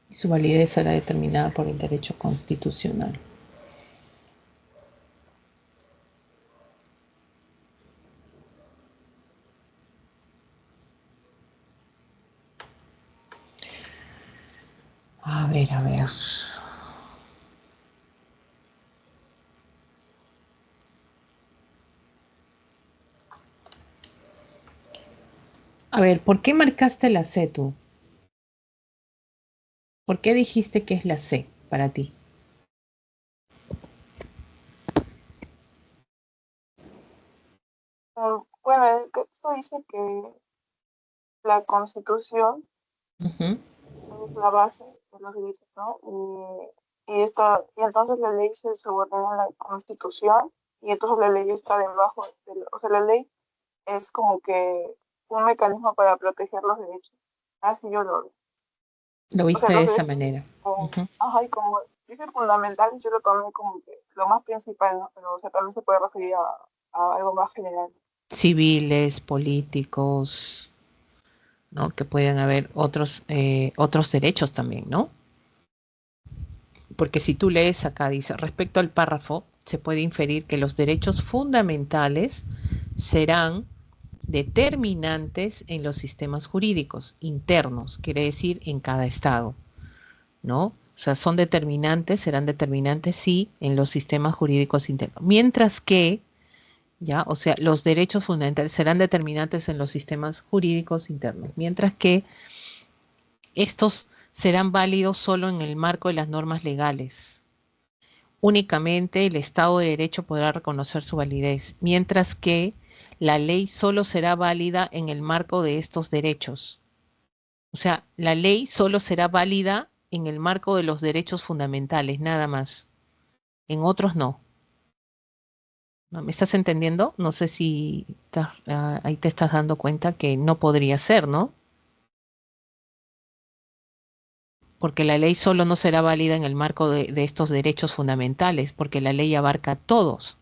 Y su validez será determinada por el derecho constitucional. A ver, a ver. A ver, ¿por qué marcaste la C tú? ¿Por qué dijiste que es la C para ti? Bueno, el texto dice que la Constitución Ujú. es la base de los derechos, ¿no? Y entonces la ley se subordina a la Constitución y entonces la ley está debajo, o sea, la ley es como que un mecanismo para proteger los derechos. Así yo lo veo. Lo O sea, viste de los esa derechos, manera. Ujú. ajá, y como dice fundamental, yo lo tomé como que lo más principal, ¿no? Pero, o sea, también se puede referir a algo más general. Civiles, políticos, ¿no? Que pueden haber otros derechos también, ¿no? Porque si tú lees acá, dice, respecto al párrafo, se puede inferir que los derechos fundamentales serán determinantes en los sistemas jurídicos internos, quiere decir en cada estado, ¿no? O sea, son determinantes, serán determinantes sí en los sistemas jurídicos internos. Mientras que, ya, o sea, los derechos fundamentales serán determinantes en los sistemas jurídicos internos, mientras que estos serán válidos solo en el marco de las normas legales. Únicamente el Estado de Derecho podrá reconocer su validez, mientras que la ley solo será válida en el marco de estos derechos. O sea, la ley solo será válida en el marco de los derechos fundamentales, nada más. En otros no. ¿No? ¿Me estás entendiendo? No sé si ahí te estás dando cuenta que no podría ser, ¿no? Porque la ley solo no será válida en el marco de estos derechos fundamentales, porque la ley abarca a todos.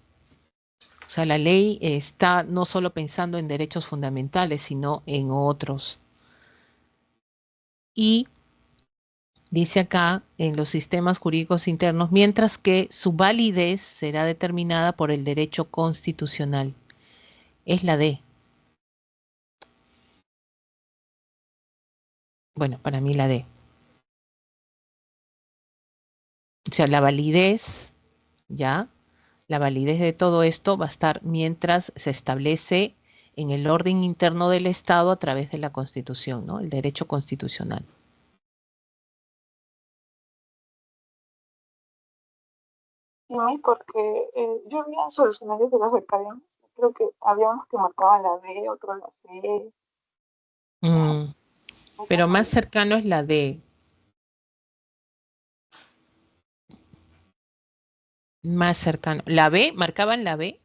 O sea, la ley está no solo pensando en derechos fundamentales, sino en otros. Y dice acá, en los sistemas jurídicos internos, mientras que su validez será determinada por el derecho constitucional. Es la D. Bueno, para mí la D. O sea, la validez, ¿ya? La validez de todo esto va a estar mientras se establece en el orden interno del Estado a través de la Constitución, ¿no? El derecho constitucional. Sí, porque yo vi en solucionarios de las academias, creo que había unos que marcaban la B, otros la C. Mm, pero más cercano es la D. Más cercano. ¿La B? ¿Marcaban la B?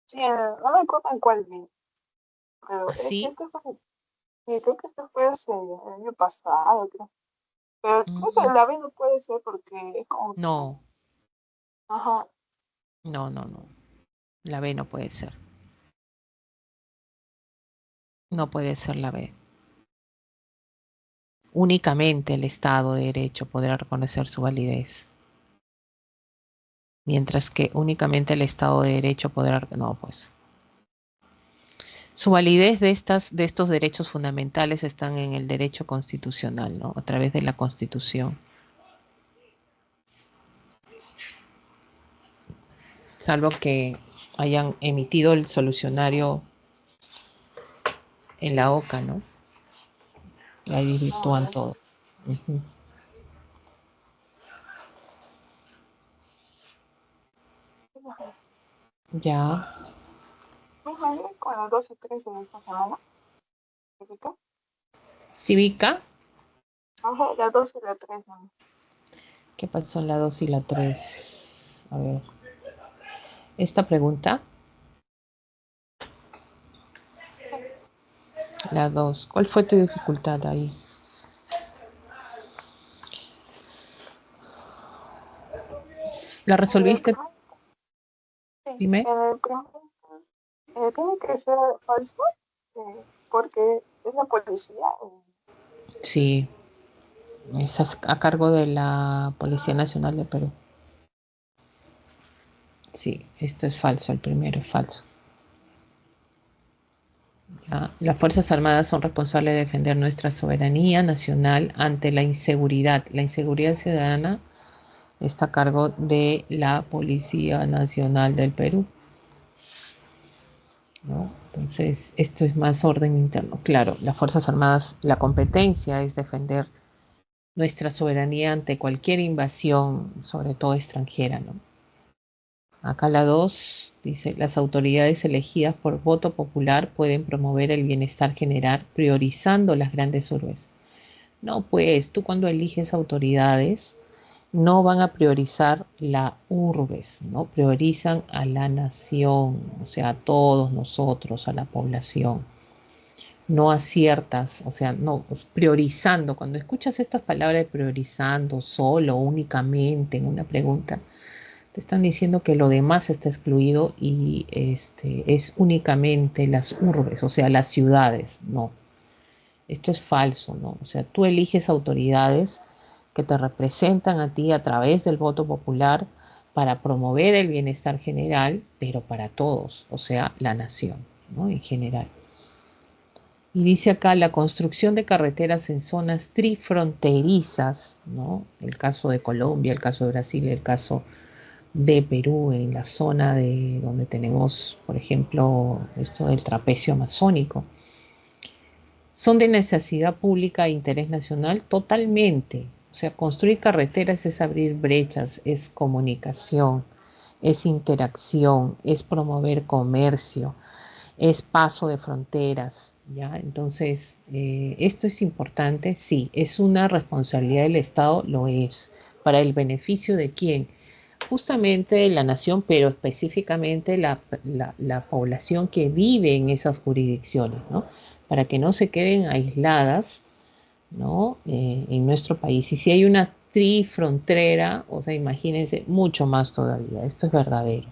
Sí, no me acuerdo en cuál vi, pero es que ¿Así? sí, creo que esto fue el año pasado, creo. Pero creo que Mm, la B no puede ser porque es como que, no, ajá, no. La B no puede ser. No puede ser la B. Únicamente el Estado de Derecho podrá reconocer su validez. Mientras que únicamente el Estado de Derecho podrá... No, pues. Su validez de estos derechos fundamentales están en el derecho constitucional, ¿no? A través de la Constitución. Salvo que hayan emitido el solucionario en la OCA, ¿no? Y ahí virtúan no, todo. Ujú. no, Ya. no, con los 12 y 13 de esta semana, ¿cierto? Cívica. Ajá, la 12 y la 13. ¿Qué pasó en la 2 y la 3? A ver. Esta pregunta, la 2. ¿Cuál fue tu dificultad ahí? ¿La En el resolviste? primer, sí, Dime. en el primer, tiene que ser falso, porque es la policía. Sí, es a cargo de la Policía Nacional de Perú. Sí, esto es falso, el primero es falso. ¿Ya? Las Fuerzas Armadas son responsables de defender nuestra soberanía nacional ante la inseguridad. La inseguridad ciudadana está a cargo de la Policía Nacional del Perú, ¿no? Entonces, esto es más orden interno. Claro, las Fuerzas Armadas, la competencia es defender nuestra soberanía ante cualquier invasión, sobre todo extranjera, ¿no? Acá la 2 dice, las autoridades elegidas por voto popular pueden promover el bienestar general priorizando las grandes urbes. No, pues tú cuando eliges autoridades no van a priorizar la urbes, ¿no? Priorizan a la nación, o sea, a todos nosotros, a la población, no a ciertas, o sea, no, priorizando. Cuando escuchas estas palabras de priorizando, solo, únicamente, en una pregunta, te están diciendo que lo demás está excluido y es únicamente las urbes, o sea, las ciudades. No, esto es falso, ¿no? O sea, tú eliges autoridades que te representan a ti a través del voto popular para promover el bienestar general, pero para todos, o sea, la nación, ¿no? En general. Y dice acá la construcción de carreteras en zonas trifronterizas, ¿no? El caso de Colombia, el caso de Brasil, el caso de Perú, en la zona de donde tenemos, por ejemplo, esto del trapecio amazónico, son de necesidad pública e interés nacional totalmente. O sea, construir carreteras es abrir brechas, es comunicación, es interacción, es promover comercio, es paso de fronteras, ¿ya? Entonces, esto es importante, sí, es una responsabilidad del Estado, lo es. ¿Para el beneficio de quién? Justamente la nación, pero específicamente la población que vive en esas jurisdicciones, ¿no? Para que no se queden aisladas, ¿no? En nuestro país. Y si hay una trifrontera, o sea, imagínense, mucho más todavía, esto es verdadero.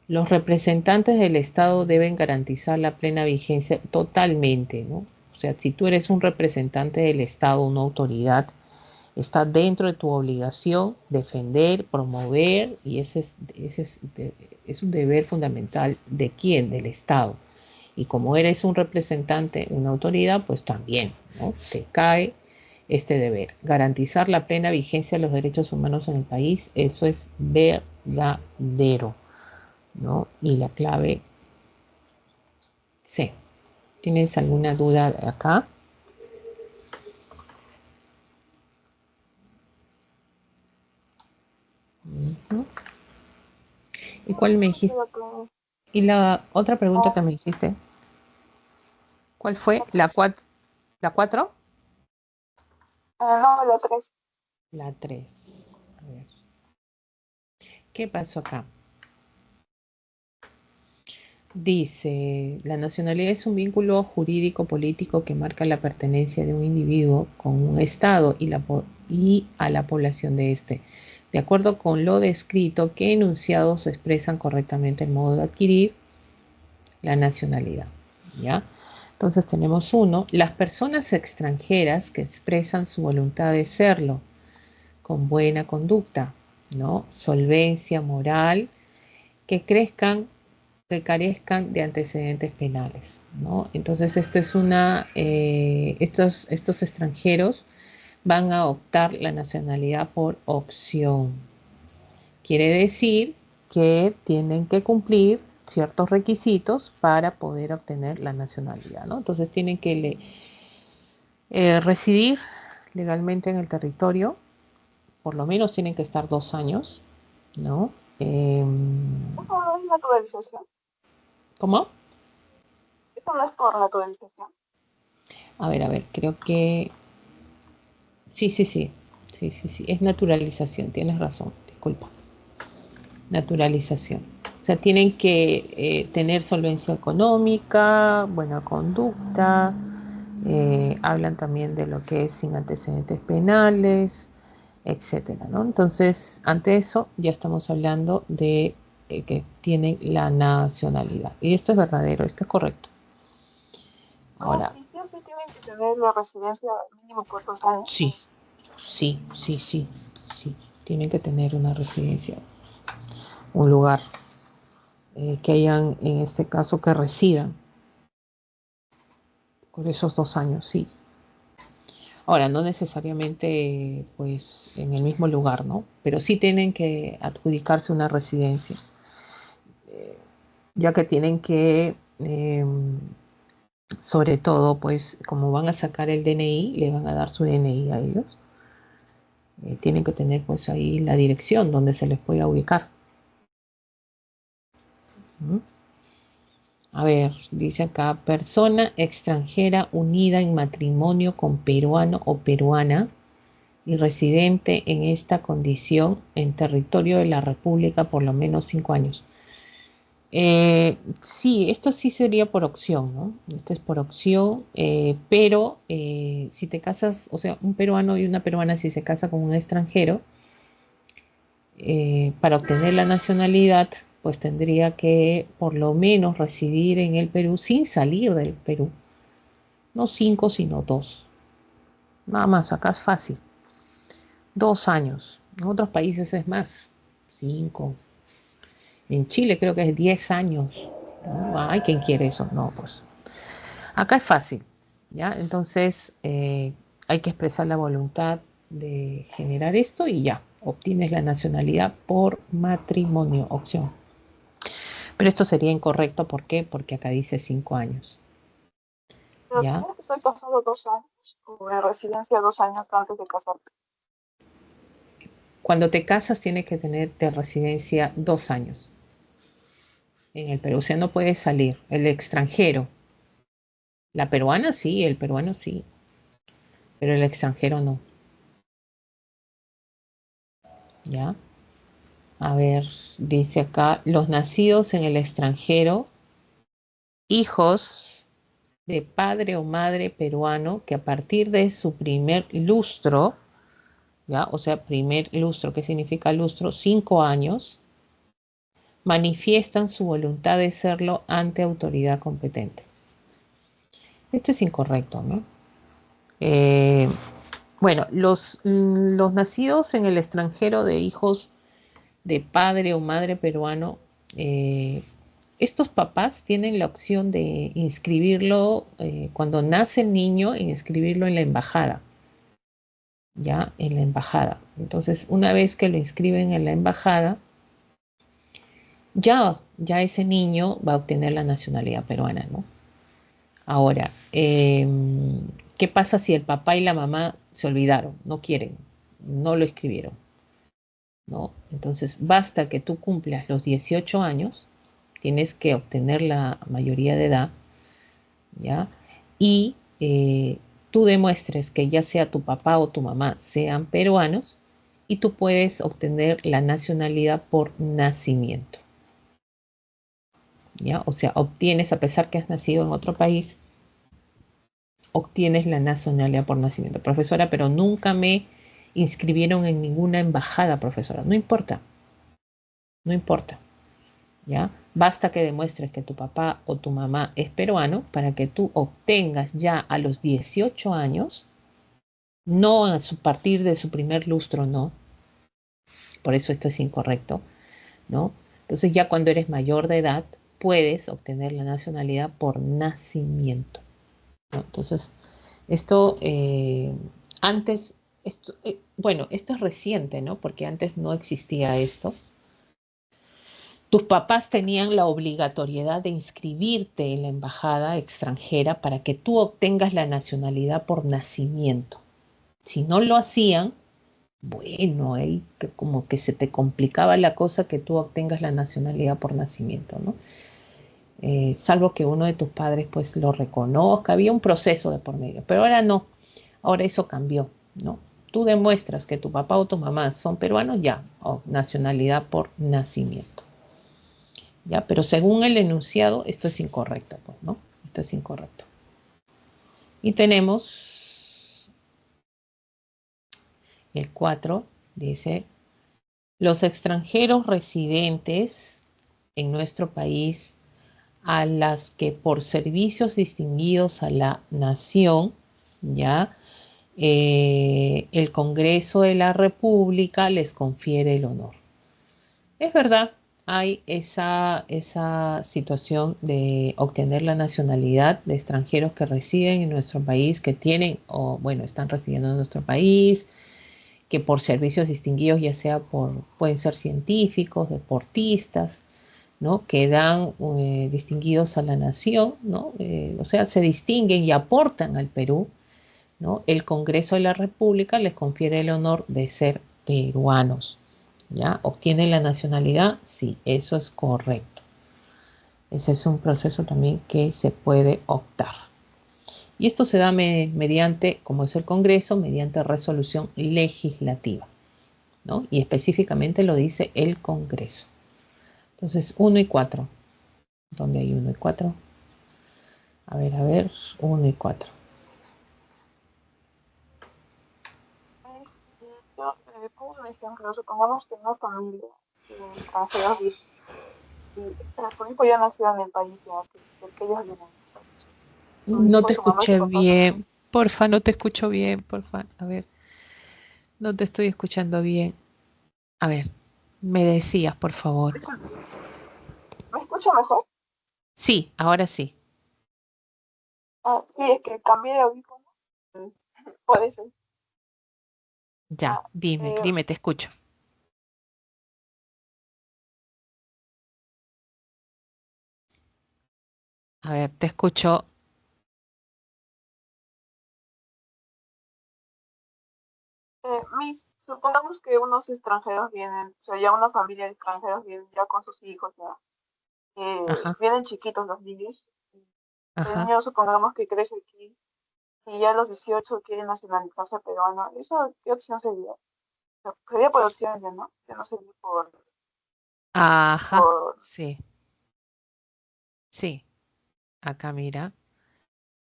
Los representantes del Estado deben garantizar la plena vigencia totalmente, ¿no? O sea, si tú eres un representante del Estado, una autoridad, está dentro de tu obligación defender, promover, y es un deber fundamental de quién, del Estado. Y como eres un representante, una autoridad, pues también, ¿no? Te cae este deber. Garantizar la plena vigencia de los derechos humanos en el país, eso es verdadero, ¿no? Y la clave C. ¿Tienes alguna duda acá? Uh-huh. ¿Y cuál me dijiste? Y la otra pregunta que me hiciste, ¿cuál fue? ¿La 4? ¿La 4? No, la 3. La 3. A ver. ¿Qué pasó acá? Dice, la nacionalidad es un vínculo jurídico político que marca la pertenencia de un individuo con un Estado y a la población de este. De acuerdo con lo descrito, ¿qué enunciados expresan correctamente el modo de adquirir la nacionalidad? ¿Ya? Entonces tenemos uno, las personas extranjeras que expresan su voluntad de serlo con buena conducta, ¿no? Solvencia moral, que carezcan de antecedentes penales, ¿no? Entonces esto es estos extranjeros van a optar la nacionalidad por opción. Quiere decir que tienen que cumplir ciertos requisitos para poder obtener la nacionalidad, ¿no? Entonces tienen que residir legalmente en el territorio, por lo menos tienen que estar 2 años, ¿no? Eso no es naturalización. ¿Cómo? Eso no es por naturalización. A ver, creo que sí, es naturalización, tienes razón, disculpa, naturalización. O sea, tienen que tener solvencia económica, buena conducta, hablan también de lo que es sin antecedentes penales, etcétera, ¿no? Entonces, ante eso ya estamos hablando de que tienen la nacionalidad. Y esto es verdadero, esto es correcto. Ahora, Y sí o sí tienen que tener la residencia mínimo por 2 años. sí, tienen que tener una residencia, un lugar que hayan, en este caso, que residan por esos 2 años, sí. Ahora, no necesariamente, pues, en el mismo lugar, ¿no? Pero sí tienen que adjudicarse una residencia, ya que tienen que sobre todo, pues como van a sacar el DNI, le van a dar su DNI a ellos. Tienen que tener pues ahí la dirección donde se les pueda ubicar. ¿Mm? A ver, dice acá, persona extranjera unida en matrimonio con peruano o peruana y residente en esta condición en territorio de la República por lo menos 5 años. Sí, esto sí sería por opción, ¿no? Esto es por opción, pero si te casas, o sea, un peruano y una peruana si se casa con un extranjero, para obtener la nacionalidad, pues tendría que por lo menos residir en el Perú sin salir del Perú. No 5, sino 2. Nada más, acá es fácil. 2 años. En otros países es más. 5. En Chile creo que es 10 años. ¿No? Ay, ¿quién quiere eso? No, pues. Acá es fácil. ¿Ya? Entonces hay que expresar la voluntad de generar esto y ya. Obtienes la nacionalidad por matrimonio, opción. Pero esto sería incorrecto, ¿por qué? Porque acá dice 5 años. Pero ¿Ya? tienes que estar casado 2 años o en residencia 2 años antes de casarte. Cuando te casas tienes que tener de residencia 2 años en el Perú. O sea, no puedes salir. El extranjero. La peruana sí, el peruano sí. Pero el extranjero no. ¿Ya? A ver, dice acá, los nacidos en el extranjero, hijos de padre o madre peruano que a partir de su primer lustro, ¿ya? O sea, primer lustro, ¿qué significa lustro? 5 años, manifiestan su voluntad de serlo ante autoridad competente. Esto es incorrecto, ¿no? Eh, bueno, los nacidos en el extranjero de hijos de padre o madre peruano, eh, estos papás tienen la opción de inscribirlo cuando nace el niño, inscribirlo en la embajada, ya en la embajada. Entonces, una vez que lo inscriben en la embajada, ya ese niño va a obtener la nacionalidad peruana, ¿no? Ahora, ¿qué pasa si el papá y la mamá se olvidaron, no quieren, no lo escribieron, ¿no? Entonces, basta que tú cumplas los 18 años, tienes que obtener la mayoría de edad, ¿ya? Y tú demuestres que ya sea tu papá o tu mamá sean peruanos y tú puedes obtener la nacionalidad por nacimiento, ¿ya? O sea, obtienes, a pesar que has nacido en otro país, obtienes la nacionalidad por nacimiento. Profesora, pero nunca me inscribieron en ninguna embajada, profesora. No importa, no importa, ¿ya? Basta que demuestres que tu papá o tu mamá es peruano para que tú obtengas ya a los 18 años, no a partir de su primer lustro, no. Por eso esto es incorrecto, ¿no? Entonces ya cuando eres mayor de edad, puedes obtener la nacionalidad por nacimiento, ¿no? Entonces, esto antes, bueno, esto es reciente, ¿no? Porque antes no existía esto. Tus papás tenían la obligatoriedad de inscribirte en la embajada extranjera para que tú obtengas la nacionalidad por nacimiento. Si no lo hacían, bueno, ahí como que se te complicaba la cosa que tú obtengas la nacionalidad por nacimiento, ¿no? Salvo que uno de tus padres pues lo reconozca, había un proceso de por medio, pero ahora no, ahora eso cambió, ¿no? Tú demuestras que tu papá o tu mamá son peruanos, ya, nacionalidad por nacimiento. ¿Ya? Pero según el enunciado, esto es incorrecto, pues, ¿no? Esto es incorrecto. Y tenemos el 4, dice, los extranjeros residentes en nuestro país a las que por servicios distinguidos a la nación, ¿ya? El Congreso de la República les confiere el honor. Es verdad, hay esa situación de obtener la nacionalidad de extranjeros que residen en nuestro país, que tienen o bueno, están residiendo en nuestro país, que por servicios distinguidos, ya sea pueden ser científicos, deportistas, ¿no? Quedan distinguidos a la nación, ¿no? O sea, se distinguen y aportan al Perú, ¿no? El Congreso de la República les confiere el honor de ser peruanos, ¿ya? ¿Obtienen la nacionalidad? Sí, eso es correcto. Ese es un proceso también que se puede optar. Y esto se da mediante, como es el Congreso, mediante resolución legislativa, ¿no? Y específicamente lo dice el Congreso. Entonces, 1 y 4. ¿Dónde hay 1 y 4? A ver, 1 y 4. Yo pongo un ejemplo, supongamos que una familia de extranjeros vive, y su hijo ya nació en el país ya que ellos viven. Su No hijo, te su mamá y su escuché papá son bien. Porfa, no te escucho bien, porfa. A ver, no te estoy escuchando bien. A ver, me decías, por favor. disculpe, ¿me escucha mejor? Sí, ahora sí. Ah, sí, es que cambié de audífono. Puede ser. Ya, Ah, dime, eh, dime, te escucho. A ver, te escucho. supongamos que unos extranjeros vienen, o sea, ya una familia de extranjeros vienen ya con sus hijos, ya. Ajá, Vienen chiquitos los niños. El ajá. niño supongamos que crece aquí y ya a los 18 quiere nacionalizarse peruano. ¿Eso qué opción sería? O sea, sería por opción ya, ¿no? Que no sería Ajá, por... sí, sí. Acá mira.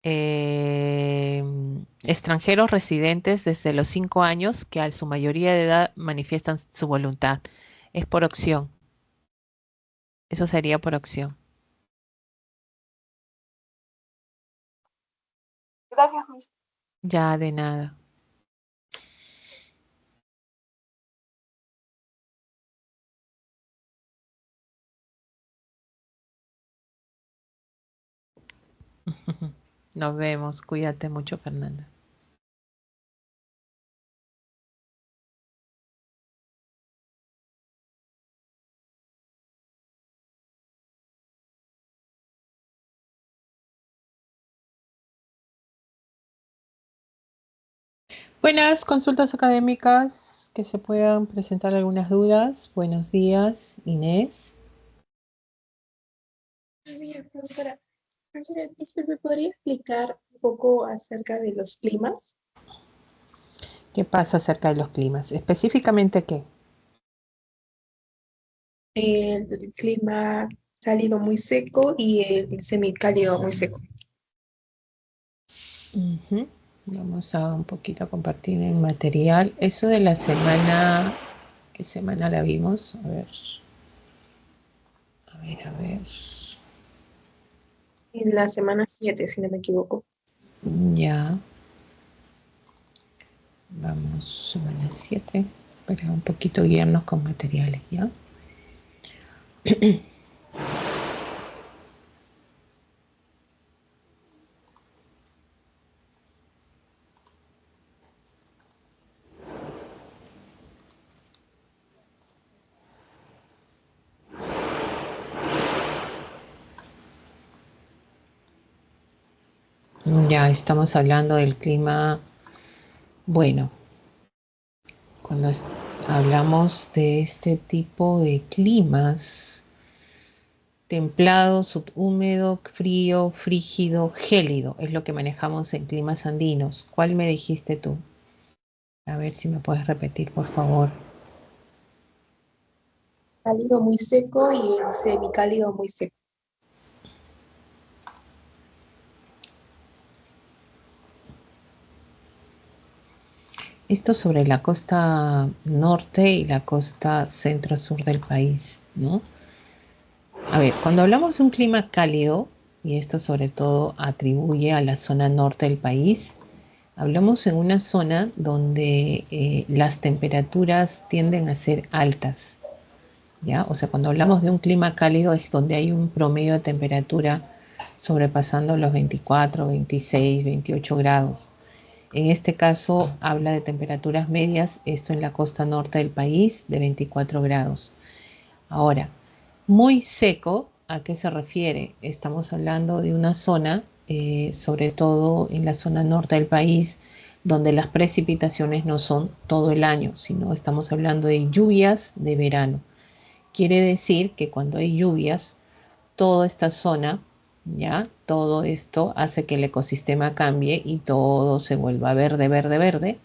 Eh, extranjeros residentes desde los 5 años que a su mayoría de edad manifiestan su voluntad. Es por opción. Eso sería por opción. Gracias, Miss. Ya de nada. Nos vemos. Cuídate mucho, Fernanda. Buenas consultas académicas que se puedan presentar algunas dudas. Buenos días, Inés. Buenos días, profesora. Profesora, disculpe, ¿podría explicar un poco acerca de los climas? ¿Qué pasa acerca de los climas? ¿Específicamente qué? El clima cálido muy seco y el semicálido muy seco. Ujú. Vamos a un poquito a compartir el material. Eso de la semana, ¿qué semana la vimos? A ver, a ver, a ver. En la semana 7, si no me equivoco. Ya, vamos, semana 7. Para un poquito guiarnos con materiales, ¿ya? Ya estamos hablando del clima. Bueno, cuando hablamos de este tipo de climas, templado, subhúmedo, frío, frígido, gélido, es lo que manejamos en climas andinos. ¿Cuál me dijiste tú? A ver si me puedes repetir, por favor. Cálido muy seco y el semicálido muy seco. Esto sobre la costa norte y la costa centro-sur del país, ¿no? A ver, cuando hablamos de un clima cálido, y esto sobre todo atribuye a la zona norte del país, hablamos en una zona donde las temperaturas tienden a ser altas, ¿ya? O sea, cuando hablamos de un clima cálido es donde hay un promedio de temperatura sobrepasando los 24, 26, 28 grados. En este caso habla de temperaturas medias, esto en la costa norte del país, de 24 grados. Ahora, Muy seco, ¿a qué se refiere? Estamos hablando de una zona, sobre todo en la zona norte del país, donde las precipitaciones no son todo el año, sino estamos hablando de lluvias de verano. Quiere decir que cuando hay lluvias, toda esta zona, ya, todo esto hace que el ecosistema cambie y todo se vuelva verde, verde, verde,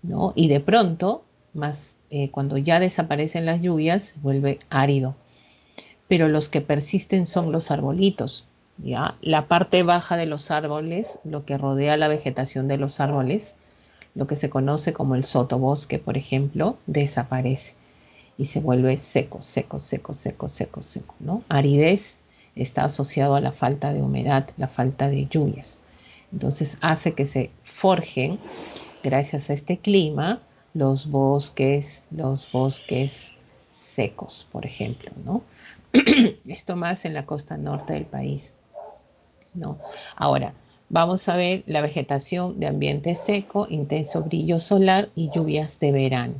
¿no? Y de pronto, más cuando ya desaparecen las lluvias, vuelve árido. Pero los que persisten son los arbolitos, ¿ya? La parte baja de los árboles, lo que rodea la vegetación de los árboles, lo que se conoce como el sotobosque, por ejemplo, desaparece y se vuelve seco, seco, seco, seco, seco, seco, ¿no? Aridez está asociado a la falta de humedad, la falta de lluvias. Entonces hace que se forjen, gracias a este clima, los bosques secos, por ejemplo, ¿no? Esto más en la costa norte del país, ¿no? Ahora, vamos a ver la vegetación de ambiente seco, intenso brillo solar y lluvias de verano.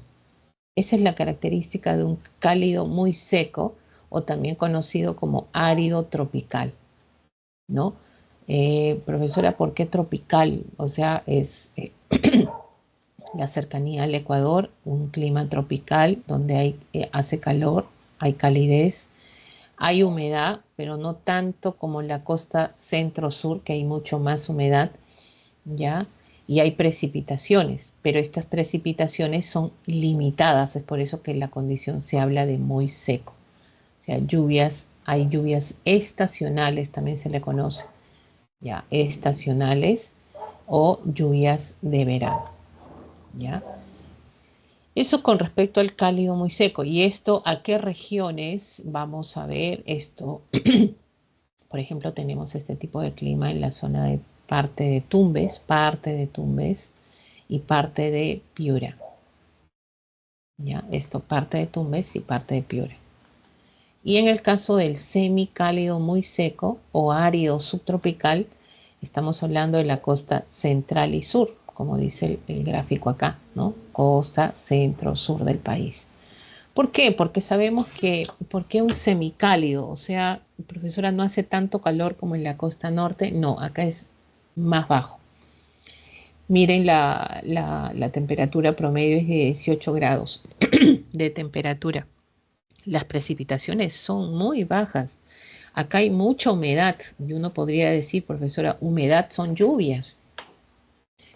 Esa es la característica de un cálido muy seco o también conocido como árido tropical, ¿no? Profesora, ¿por qué tropical? O sea, es la cercanía al Ecuador, un clima tropical donde hace calor, hay calidez, hay humedad, pero no tanto como en la costa centro-sur, que hay mucho más humedad, ¿ya? Y hay precipitaciones, pero estas precipitaciones son limitadas, es por eso que en la condición se habla de muy seco. O sea, lluvias, hay lluvias estacionales, también se le conoce, ¿ya? Estacionales o lluvias de verano, ¿ya? Eso con respecto al cálido muy seco. ¿Y esto a qué regiones vamos a ver esto? Por ejemplo, tenemos este tipo de clima en la zona de parte de Tumbes y parte de Piura. ¿Ya? Esto, parte de Tumbes y parte de Piura. Y en el caso del semicálido muy seco o árido subtropical, estamos hablando de la costa central y sur, como dice el gráfico acá, ¿no? Costa centro-sur del país. ¿Por qué? Porque sabemos que, ¿por qué un semicálido? O sea, profesora, no hace tanto calor como en la costa norte. No, acá es más bajo. Miren, la temperatura promedio es de 18 grados de temperatura. Las precipitaciones son muy bajas. Acá hay mucha humedad y uno podría decir, profesora, humedad son lluvias.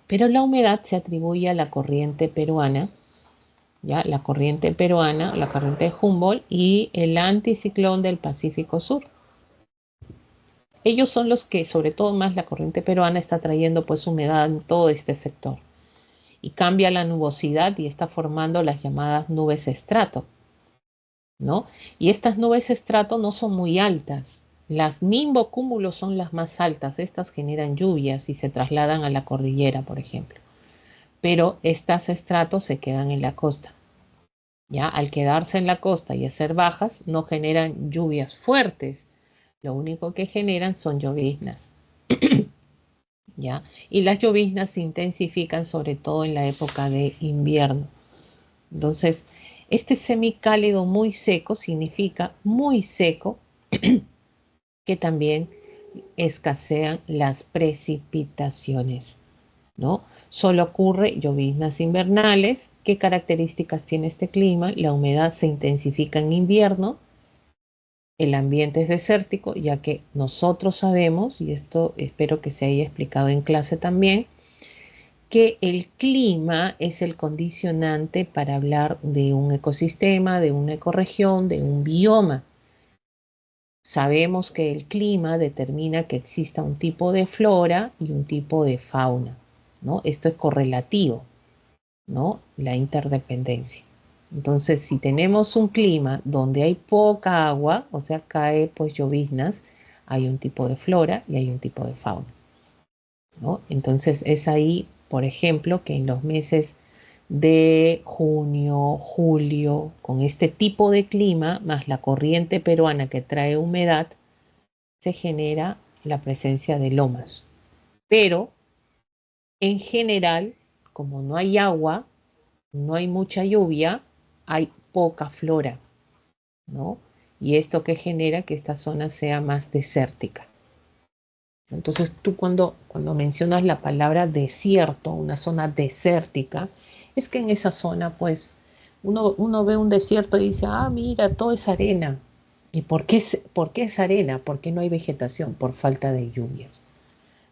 Pero la humedad se atribuye a la corriente peruana, ¿ya? La corriente peruana, la corriente de Humboldt y el anticiclón del Pacífico Sur. Ellos son los que, sobre todo más la corriente peruana, está trayendo pues humedad en todo este sector. Y cambia la nubosidad y está formando las llamadas nubes estrato, ¿no? Y estas nubes estrato no son muy altas. Las nimbocúmulos son las más altas. Estas generan lluvias y se trasladan a la cordillera, por ejemplo. Pero estas estratos se quedan en la costa. Ya, al quedarse en la costa y hacer bajas, no generan lluvias fuertes. Lo único que generan son lloviznas. ¿Ya? Y las lloviznas se intensifican sobre todo en la época de invierno. Entonces, este semicálido muy seco significa muy seco, que también escasean las precipitaciones, ¿no? Solo ocurre lloviznas invernales. ¿Qué características tiene este clima? La humedad se intensifica en invierno, el ambiente es desértico, ya que nosotros sabemos, y esto espero que se haya explicado en clase también, que el clima es el condicionante para hablar de un ecosistema, de una ecorregión, de un bioma. Sabemos que el clima determina que exista un tipo de flora y un tipo de fauna, ¿no? Esto es correlativo, ¿no? La interdependencia. Entonces, si tenemos un clima donde hay poca agua, o sea, cae pues lloviznas, hay un tipo de flora y hay un tipo de fauna, ¿no? Entonces, es ahí, por ejemplo, que en los meses de junio, julio, con este tipo de clima, más la corriente peruana que trae humedad, se genera la presencia de lomas. Pero, en general, como no hay agua, no hay mucha lluvia, hay poca flora, ¿no? y esto que genera que esta zona sea más desértica. Entonces tú cuando mencionas la palabra desierto, una zona desértica, es que en esa zona pues uno ve un desierto y dice, ah, mira, todo es arena. ¿Y por qué es arena? Porque no hay vegetación, por falta de lluvias.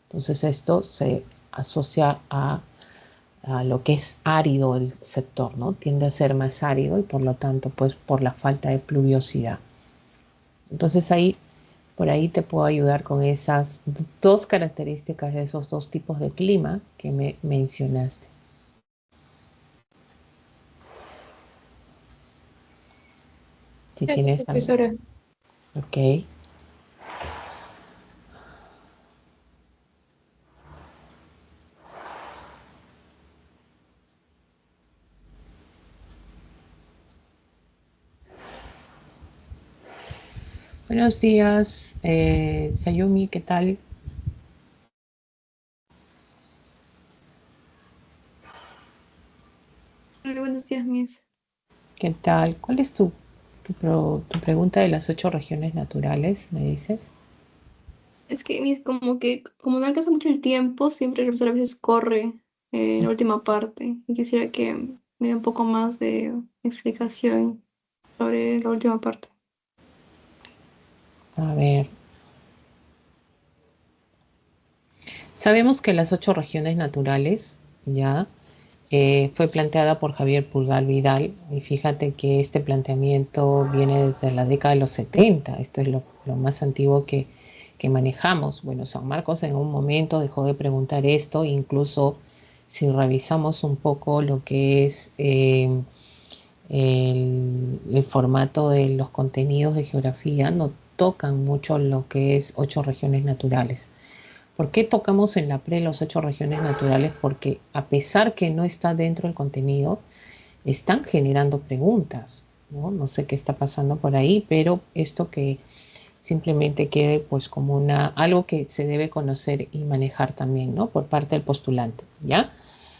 Entonces esto se asocia a lo que es árido el sector, ¿no? Tiende a ser más árido y por lo tanto pues por la falta de pluviosidad. Entonces por ahí te puedo ayudar con esas dos características de esos dos tipos de clima que me mencionaste. Si Gracias, tienes algo. profesora. Ok. Buenos días, Sayumi, ¿qué tal? Hola, buenos días, Miss. ¿Qué tal? ¿Cuál es tu pregunta de las 8 regiones naturales, me dices? Es que, Miss, como no alcanza mucho el tiempo, siempre el profesor a veces corre en la última parte. Y quisiera que me dé un poco más de explicación sobre la última parte. A ver, sabemos que las 8 regiones naturales, ya, fue planteada por Javier Pulgar Vidal y fíjate que este planteamiento viene desde la década de los 70. Esto es lo más antiguo que manejamos. Bueno, San Marcos en un momento dejó de preguntar esto, incluso si revisamos un poco lo que es el formato de los contenidos de geografía, no tocan mucho lo que es 8 regiones naturales. ¿Por qué tocamos en la pre los 8 regiones naturales? Porque a pesar que no está dentro del contenido, están generando preguntas, ¿no? No sé qué está pasando por ahí, pero esto que simplemente quede pues como algo que se debe conocer y manejar también, ¿no? Por parte del postulante, ¿ya?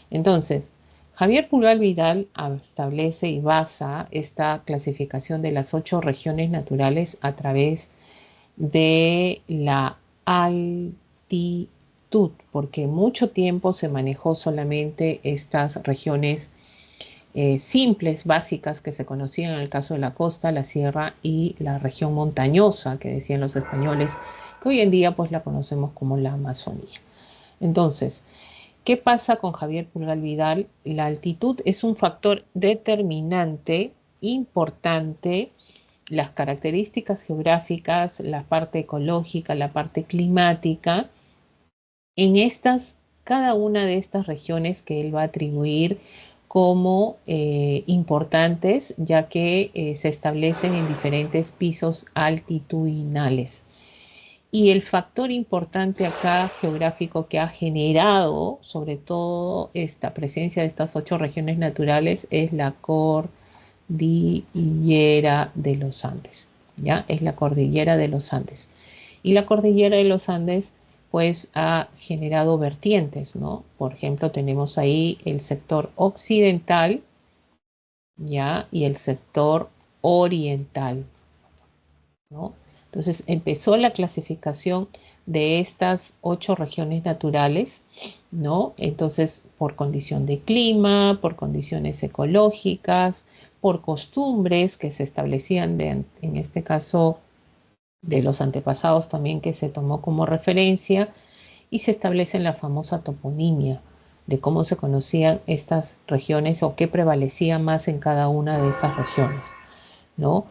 Entonces, Javier Pulgar Vidal establece y basa esta clasificación de las 8 regiones naturales a través de la altitud, porque mucho tiempo se manejó solamente estas regiones simples, básicas, que se conocían en el caso de la costa, la sierra y la región montañosa, que decían los españoles, que hoy en día pues la conocemos como la Amazonía. Entonces, ¿qué pasa con Javier Pulgar Vidal? La altitud es un factor determinante, importante. Las características geográficas, la parte ecológica, la parte climática, en cada una de estas regiones que él va a atribuir como importantes, ya que se establecen en diferentes pisos altitudinales. Y el factor importante acá geográfico que ha generado sobre todo esta presencia de estas 8 regiones naturales es la cordillera de los Andes, ¿ya? Es la cordillera de los Andes. Y la cordillera de los Andes pues ha generado vertientes, ¿no? Por ejemplo, tenemos ahí el sector occidental, ¿ya? Y el sector oriental, ¿no? Entonces empezó la clasificación de estas 8 regiones naturales, ¿no? Entonces, por condición de clima, por condiciones ecológicas, por costumbres que se establecían en este caso de los antepasados también que se tomó como referencia y se establece la famosa toponimia de cómo se conocían estas regiones o qué prevalecía más en cada una de estas regiones, ¿no?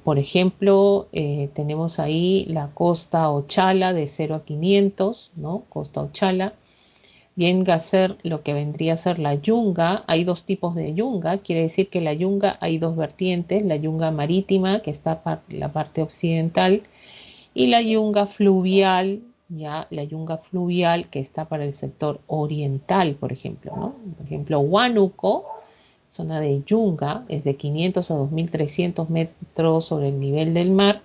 Por ejemplo, tenemos ahí la costa Ochala de 0 a 500, ¿no? Costa Ochala. Venga a ser lo que vendría a ser la yunga. Hay dos tipos de yunga, quiere decir que la yunga hay dos vertientes, la yunga marítima, que está para la parte occidental, y la yunga fluvial, ya la yunga fluvial que está para el sector oriental, por ejemplo, ¿no? Por ejemplo, Huánuco, zona de yunga, es de 500 a 2300 metros sobre el nivel del mar,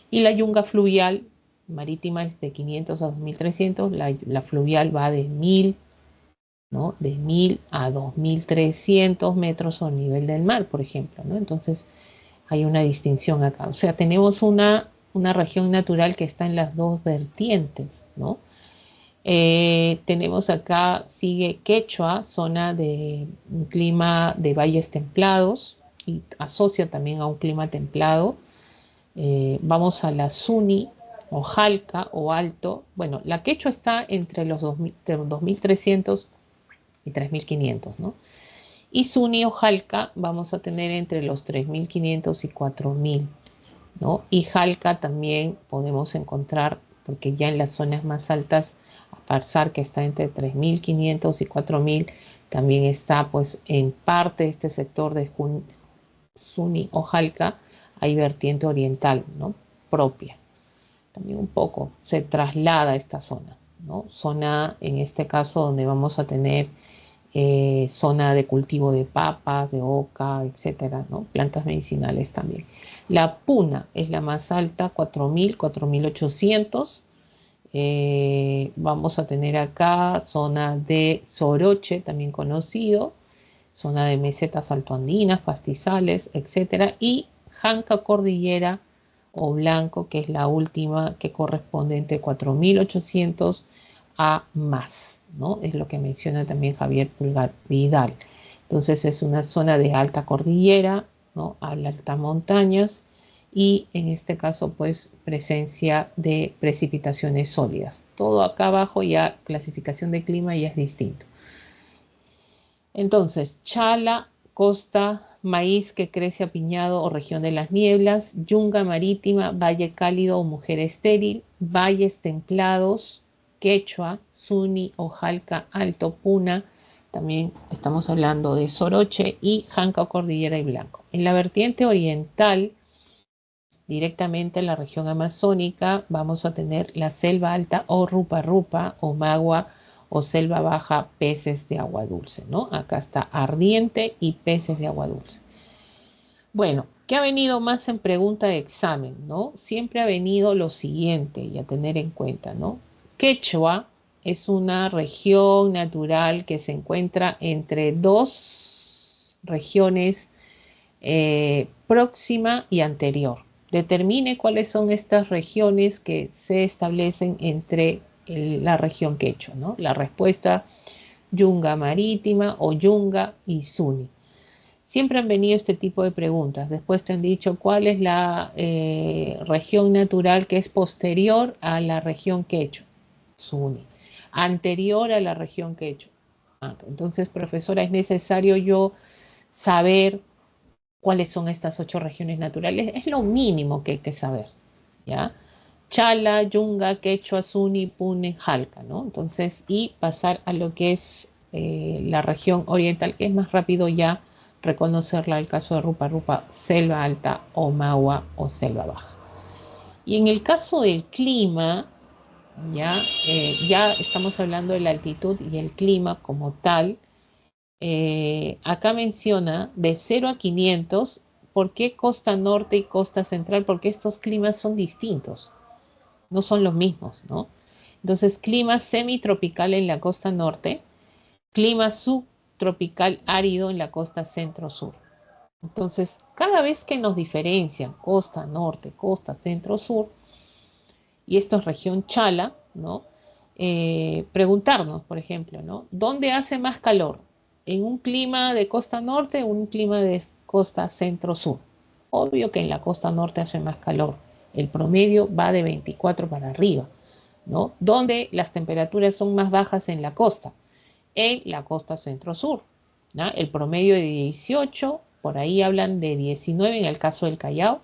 y la yunga fluvial marítima es de 500 a 2300, la fluvial va de 1000, ¿no? De 1000 a 2300 metros sobre el nivel del mar, por ejemplo, ¿no? Entonces, Hay una distinción acá. O sea, tenemos una región natural que está en las dos vertientes, ¿no? Tenemos acá, sigue Quechua, zona de un clima de valles templados y asocia también a un clima templado. Vamos a la Suni o Jalca o Alto. Bueno, la Quechua está entre los 2300 y 3500, ¿no? Y Suni o Jalca vamos a tener entre los 3500 y 4000, ¿no? Y Jalca también podemos encontrar, porque ya en las zonas más altas, Parsar, que está entre 3500 y 4000, también está pues en parte de este sector de Suni o Jalca, hay vertiente oriental, ¿no? Propia. También un poco se traslada a esta zona, ¿no? Zona, en este caso, donde vamos a tener zona de cultivo de papas, de oca, etcétera, ¿no? Plantas medicinales también. La Puna es la más alta, 4000, 4800. Vamos a tener acá zona de Soroche, también conocido, zona de mesetas altoandinas, pastizales, etcétera, y Janca Cordillera o Blanco, que es la última, que corresponde entre 4800 a más, ¿no? Es lo que menciona también Javier Pulgar Vidal. Entonces es una zona de alta cordillera, ¿no? Altas montañas y en este caso pues presencia de precipitaciones sólidas. Todo acá abajo ya clasificación de clima ya es distinto. Entonces, Chala, costa, maíz que crece apiñado o región de las nieblas, yunga marítima, valle cálido o mujer estéril, valles templados, Quechua, Suni o Jalca, Alto, Puna, también estamos hablando de Soroche y Janca o Cordillera y Blanco. En la vertiente oriental, directamente en la región amazónica, vamos a tener la selva alta o rupa rupa o magua o selva baja, peces de agua dulce, ¿no? Acá está ardiente y peces de agua dulce. Bueno, ¿qué ha venido más en pregunta de examen, no? Siempre ha venido lo siguiente y a tener en cuenta, ¿no? Quechua es una región natural que se encuentra entre dos regiones próxima y anterior. Determine cuáles son estas regiones que se establecen entre la región quechua, ¿no? La respuesta, Yunga Marítima o Yunga y Suni. Siempre han venido este tipo de preguntas. Después te han dicho cuál es la región natural que es posterior a la región quechua, Suni. Anterior a la región quechua. Entonces, profesora, es necesario yo saber cuáles son estas 8 regiones naturales. Es lo mínimo que hay que saber, ¿ya? Chala, Yunga, Quechua, Suni, Pune, Jalca, ¿no? Entonces, y pasar a lo que es la región oriental, que es más rápido ya reconocerla, el caso de Rupa Rupa, selva alta o Magua o selva baja. Y en el caso del clima, ya estamos hablando de la altitud y el clima como tal. Acá menciona de 0 a 500, ¿por qué costa norte y costa central? Porque estos climas son distintos, no son los mismos, ¿no? Entonces, clima semitropical en la costa norte, clima subtropical árido en la costa centro-sur. Entonces, cada vez que nos diferencian costa norte, costa centro-sur, y esto es región Chala, ¿no? Preguntarnos, por ejemplo, ¿no? ¿Dónde hace más calor? ¿En un clima de costa norte o un clima de costa centro-sur? Obvio que en la costa norte hace más calor. El promedio va de 24 para arriba, ¿no? ¿Dónde las temperaturas son más bajas en la costa? En la costa centro-sur, ¿no? El promedio de 18, por ahí hablan de 19 en el caso del Callao,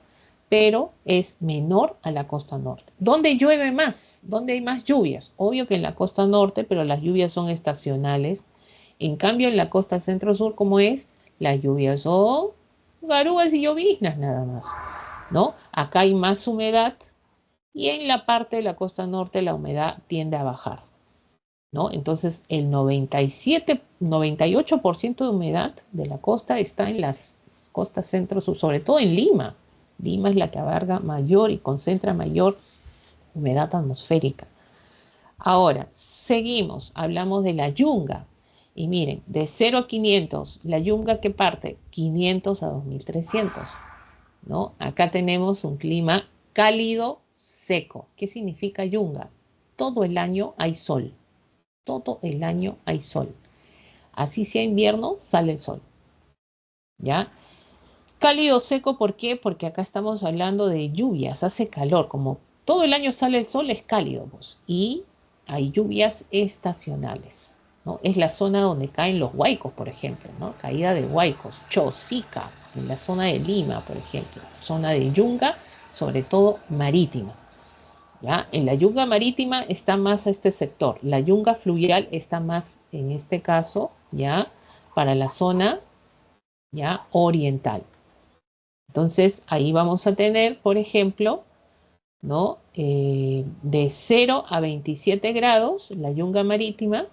pero es menor a la costa norte. ¿Dónde llueve más? ¿Dónde hay más lluvias? Obvio que en la costa norte, pero las lluvias son estacionales. En cambio, en la costa centro-sur, ¿cómo es? Las lluvias son garúas y lloviznas nada más, ¿no? Acá hay más humedad y en la parte de la costa norte la humedad tiende a bajar, ¿no? Entonces, el 98% de humedad de la costa está en las costas centro-sur, sobre todo en Lima. Lima es la que abarca mayor y concentra mayor humedad atmosférica. Ahora, seguimos, hablamos de la yunga. Y miren, de 0 a 500, la yunga que parte 500 a 2300. ¿no? Acá tenemos un clima cálido, seco. ¿Qué significa yunga? Todo el año hay sol. Todo el año hay sol. Así sea invierno, sale el sol. ¿Ya? Cálido, seco, ¿por qué? Porque acá estamos hablando de lluvias, hace calor. Como todo el año sale el sol, es cálido, pues. Y hay lluvias estacionales, ¿no? Es la zona donde caen los huaicos, por ejemplo, ¿no? Caída de huaicos, Chosica, en la zona de Lima, por ejemplo. Zona de yunga, sobre todo marítima. ¿Ya? En la yunga marítima está más a este sector. La yunga fluvial está más, en este caso, ¿ya? Para la zona, ¿ya? Oriental. Entonces, ahí vamos a tener, por ejemplo, ¿no? De 0 a 27 grados, la yunga marítima,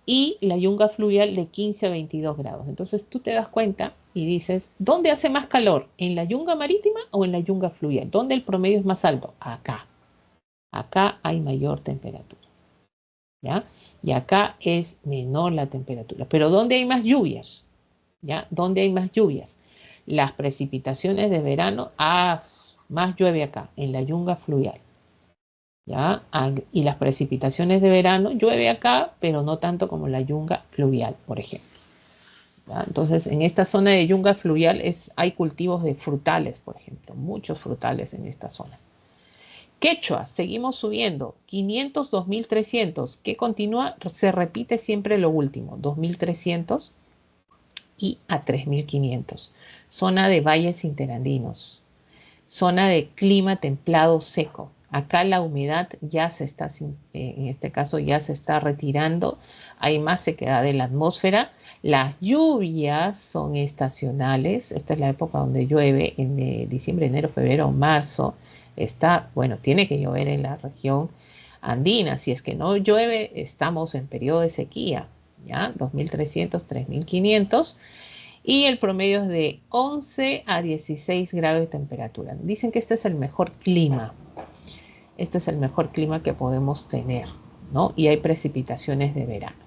y la yunga fluvial de 15 a 22 grados. Entonces, tú te das cuenta y dices, ¿dónde hace más calor? ¿En la yunga marítima o en la yunga fluvial? ¿Dónde el promedio es más alto? Acá. Acá hay mayor temperatura, ¿ya? Y acá es menor la temperatura. Pero ¿dónde hay más lluvias? ¿Ya? ¿Dónde hay más lluvias? Las precipitaciones de verano, más llueve acá, en la yunga fluvial. ¿Ya? Y las precipitaciones de verano llueve acá, pero no tanto como la yunga fluvial, por ejemplo. ¿Ya? Entonces, en esta zona de yunga fluvial hay cultivos de frutales, por ejemplo, muchos frutales en esta zona. Quechua, seguimos subiendo, 500, 2300, que continúa, se repite siempre lo último, 2300 y a 3500. Zona de valles interandinos, zona de clima templado seco. Acá la humedad ya se está, en este caso ya se está retirando, hay más sequedad de la atmósfera. Las lluvias son estacionales, esta es la época donde llueve, en diciembre, enero, febrero, marzo. Bueno, tiene que llover en la región andina. Si es que no llueve, estamos en periodo de sequía, ¿ya? 2300, 3500. Y el promedio es de 11 a 16 grados de temperatura. Dicen que este es el mejor clima. Este es el mejor clima que podemos tener, ¿no? Y hay precipitaciones de verano.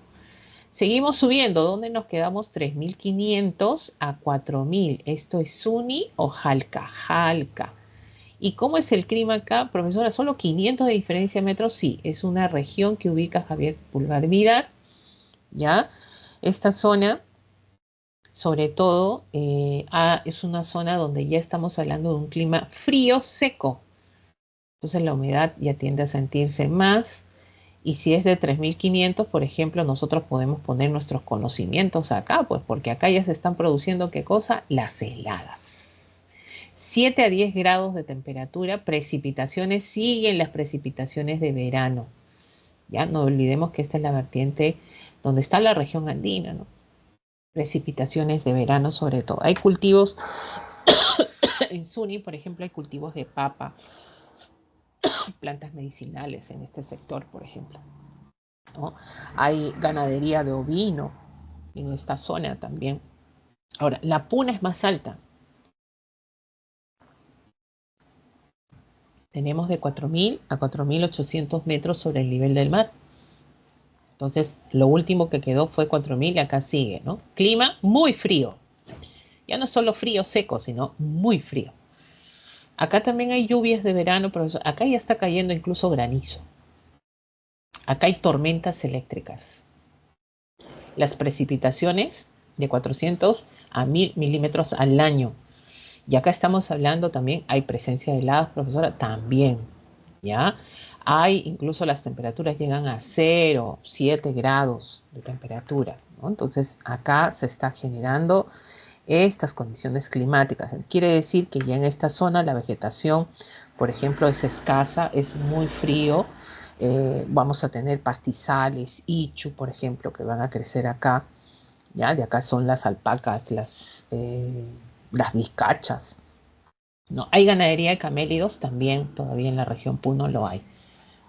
Seguimos subiendo. ¿Dónde nos quedamos? 3500 a 4000. Esto es Suni o Jalca. Jalca. ¿Y cómo es el clima acá, profesora? ¿Solo 500 de diferencia de metros? Sí, es una región que ubica Javier Pulgar Vidal, ¿ya? Esta zona, sobre todo, es una zona donde ya estamos hablando de un clima frío, seco. Entonces la humedad ya tiende a sentirse más. Y si es de 3500, por ejemplo, nosotros podemos poner nuestros conocimientos acá, pues porque acá ya se están produciendo, ¿qué cosa? Las heladas. 7 a 10 grados de temperatura, precipitaciones, siguen las precipitaciones de verano. Ya no olvidemos que esta es la vertiente donde está la región andina, ¿no? Precipitaciones de verano sobre todo. Hay cultivos, en Suni, por ejemplo, hay cultivos de papa, plantas medicinales en este sector, por ejemplo, ¿no? Hay ganadería de ovino en esta zona también. Ahora, la Puna es más alta. Tenemos de 4000 a 4800 metros sobre el nivel del mar. Entonces, lo último que quedó fue 4000 y acá sigue, ¿no? Clima muy frío. Ya no es solo frío seco, sino muy frío. Acá también hay lluvias de verano, pero acá ya está cayendo incluso granizo. Acá hay tormentas eléctricas. Las precipitaciones de 400 a 1000 milímetros al año. Y acá estamos hablando también, hay presencia de heladas, profesora, también, ¿ya? Hay, incluso las temperaturas llegan a 0, 7 grados de temperatura, ¿no? Entonces, acá se está generando estas condiciones climáticas. Quiere decir que ya en esta zona la vegetación, por ejemplo, es escasa, es muy frío. Vamos a tener pastizales, ichu, por ejemplo, que van a crecer acá. ¿Ya? De acá son las alpacas, las vizcachas. ¿No? Hay ganadería de camélidos también, todavía en la región Puno lo hay,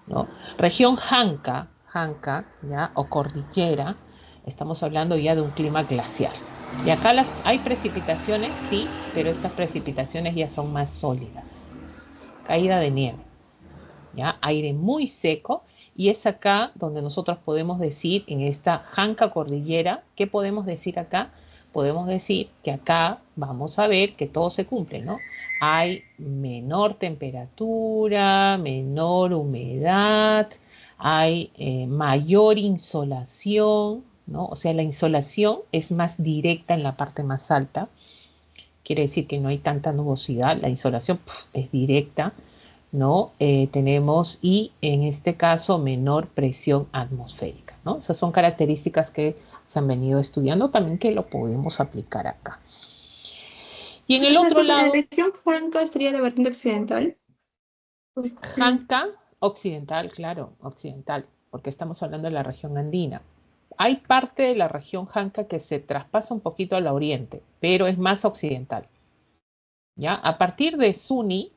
¿no? Región Janca, ¿ya? O cordillera, estamos hablando ya de un clima glacial. Y acá hay precipitaciones, sí, pero estas precipitaciones ya son más sólidas. Caída de nieve, ¿ya? Aire muy seco, y es acá donde nosotros podemos decir, en esta Janca cordillera, ¿qué podemos decir acá? podemos decir que acá vamos a ver que todo se cumple, ¿no? Hay menor temperatura, menor humedad, hay mayor insolación, ¿no? O sea, la insolación es más directa en la parte más alta, quiere decir que no hay tanta nubosidad, la insolación es directa, ¿no? Tenemos, y en este caso, menor presión atmosférica, ¿no? Esas son características que se han venido estudiando también, que lo podemos aplicar acá. Y en el otro lado, la región Janca sería la vertiente occidental. Janca occidental, claro, occidental, porque estamos hablando de la región andina. Hay parte de la región Janca que se traspasa un poquito al oriente, pero es más occidental. ¿Ya? A partir de Suni,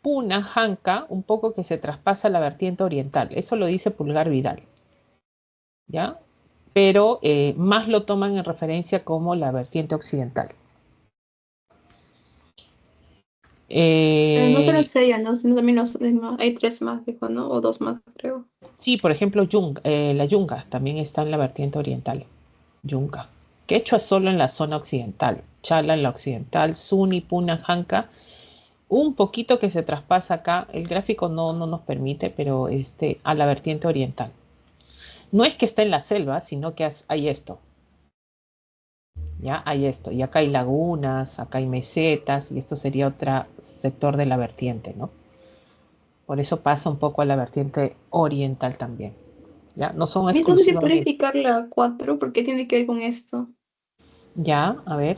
Puna, Janca, un poco que se traspasa a la vertiente oriental. Eso lo dice Pulgar Vidal. ¿Ya? Pero más lo toman en referencia como la vertiente occidental. No solo ella, ¿no? Sino también los demás. Hay 3 más, dijo, ¿no? O 2 más, creo. Sí, por ejemplo, la Yunga también está en la vertiente oriental. Yunga. Quechua solo en la zona occidental. Chala en la occidental. Suni, Puna, Janca. Un poquito que se traspasa acá. El gráfico no nos permite, pero a la vertiente oriental. No es que está en la selva, sino que hay esto. Ya hay esto. Y acá hay lagunas, acá hay mesetas, y esto sería otro sector de la vertiente, ¿no? Por eso pasa un poco a la vertiente oriental también. ¿Ya? No son Entonces, si podría exclusivamente. explicar la 4, porque tiene que ver con esto. Ya, a ver.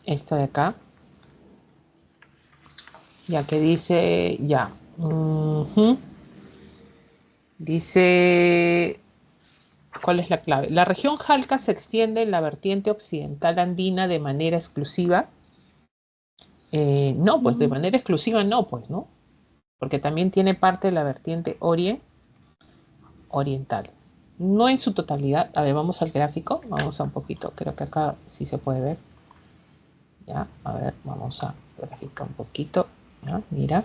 Esto de acá. Ya que dice, ya. Dice, ¿cuál es la clave? La región Jalca se extiende en la vertiente occidental andina de manera exclusiva. No, pues de manera exclusiva no, pues, ¿no? Porque también tiene parte de la vertiente oriental. No en su totalidad. A ver, vamos al gráfico. Vamos a un poquito. Creo que acá sí se puede ver. Ya, a ver, vamos a graficar un poquito. ¿Ya? Mira.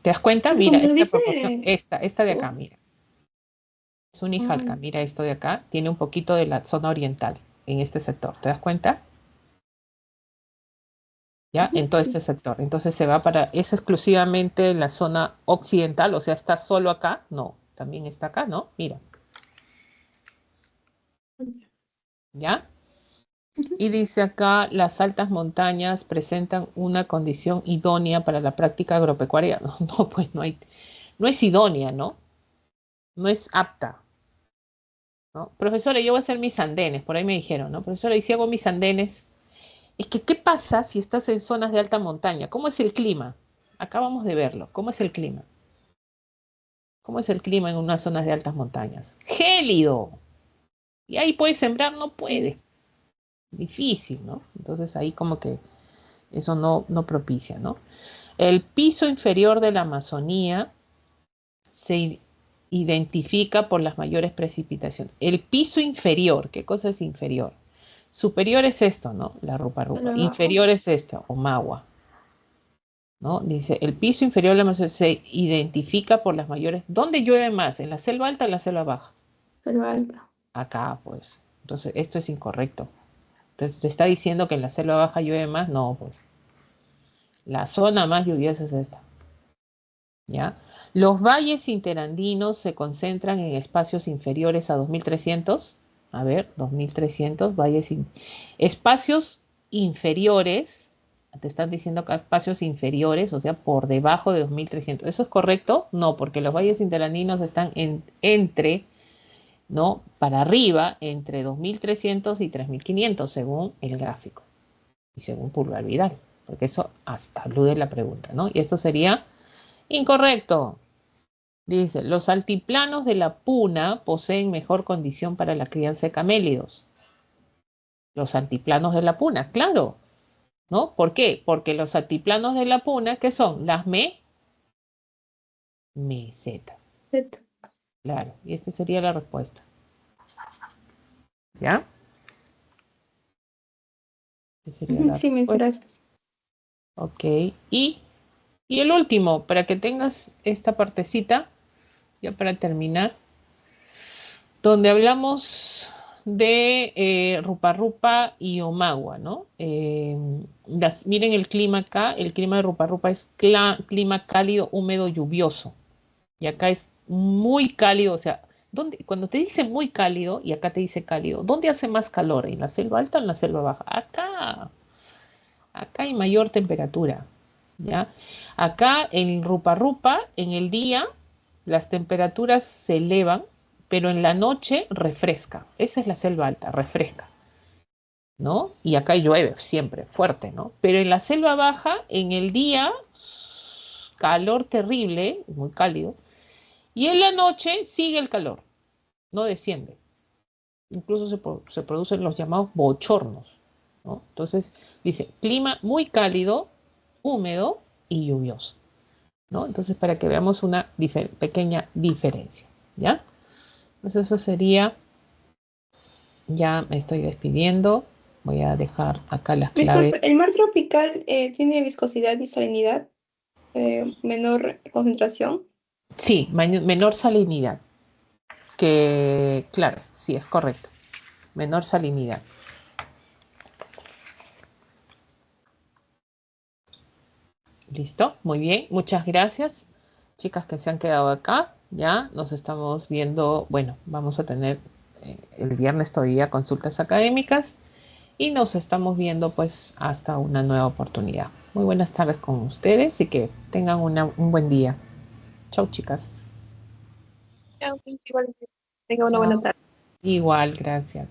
¿Te das cuenta? Mira, Como esta dice... proporción, esta de acá, mira. Sunijalca, mira esto de acá, tiene un poquito de la zona oriental en este sector. ¿Te das cuenta? ¿Ya? En todo este sector. Entonces se va es exclusivamente la zona occidental, o sea, está solo acá. No, también está acá, ¿no? Mira. ¿Ya? Y dice acá, las altas montañas presentan una condición idónea para la práctica agropecuaria. No, pues no es idónea, ¿no? No es apta. ¿No? Profesora, yo voy a hacer mis andenes, por ahí me dijeron, ¿no? Profesora, ¿y si hago mis andenes? Es que, ¿qué pasa si estás en zonas de alta montaña? ¿Cómo es el clima? Acabamos de verlo. ¿Cómo es el clima? ¿Cómo es el clima en unas zonas de altas montañas? Gélido. ¿Y ahí puedes sembrar? No puedes. Difícil, ¿no? Entonces ahí como que eso no propicia, ¿no? El piso inferior de la Amazonía se identifica por las mayores precipitaciones. El piso inferior, ¿qué cosa es inferior? Superior es esto, ¿no? La rupa. Inferior es esto, Omagua. ¿No? Dice, el piso inferior de la Amazonía se identifica por las mayores. ¿Dónde llueve más? ¿En la selva alta o en la selva baja? Selva alta. Acá, pues. Entonces, esto es incorrecto. Entonces, ¿te está diciendo que en la selva baja llueve más? No, pues. La zona más lluviosa es esta. ¿Ya? Los valles interandinos se concentran en espacios inferiores a 2300. A ver, 2300 espacios inferiores. Te están diciendo que espacios inferiores, o sea, por debajo de 2300. ¿Eso es correcto? No, porque los valles interandinos están entre, ¿no? Para arriba, entre 2300 y 3500, según el gráfico. Y según Pulgar Vidal. Porque eso hasta alude la pregunta, ¿no? Y esto sería incorrecto. Dice, los altiplanos de la Puna poseen mejor condición para la crianza de camélidos. Los altiplanos de la Puna, claro. ¿No? ¿Por qué? Porque los altiplanos de la Puna, ¿qué son? Las mesetas. Claro, y esta sería la respuesta. ¿Ya? Sí, gracias. Ok, y el último, para que tengas esta partecita, ya para terminar, donde hablamos de Rupa Rupa y Omagua, ¿no? Miren el clima acá, el clima de Rupa Rupa es clima cálido, húmedo, lluvioso. Y acá es muy cálido, o sea, cuando te dice muy cálido y acá te dice cálido, ¿dónde hace más calor? ¿En la selva alta o en la selva baja? Acá hay mayor temperatura, ¿ya? Acá en Rupa Rupa, en el día, las temperaturas se elevan, pero en la noche refresca. Esa es la selva alta, refresca, ¿no? Y acá llueve siempre, fuerte, ¿no? Pero en la selva baja, en el día, calor terrible, muy cálido, y en la noche sigue el calor, no desciende. Incluso se producen los llamados bochornos, ¿no? Entonces, dice, clima muy cálido, húmedo y lluvioso, ¿no? Entonces, para que veamos una pequeña diferencia, ¿ya? Entonces, eso sería, ya me estoy despidiendo, voy a dejar acá las claves. Disculpe, ¿el mar tropical tiene viscosidad y salinidad menor concentración? Sí, menor salinidad, que, claro, sí, es correcto, menor salinidad. ¿Listo? Muy bien, muchas gracias, chicas que se han quedado acá. Ya nos estamos viendo, bueno, vamos a tener el viernes todavía consultas académicas y nos estamos viendo pues hasta una nueva oportunidad. Muy buenas tardes con ustedes y que tengan un buen día. Chau, chicas. Chao, Miss, igualmente. Tenga una buena Chao. tarde. Igual, gracias.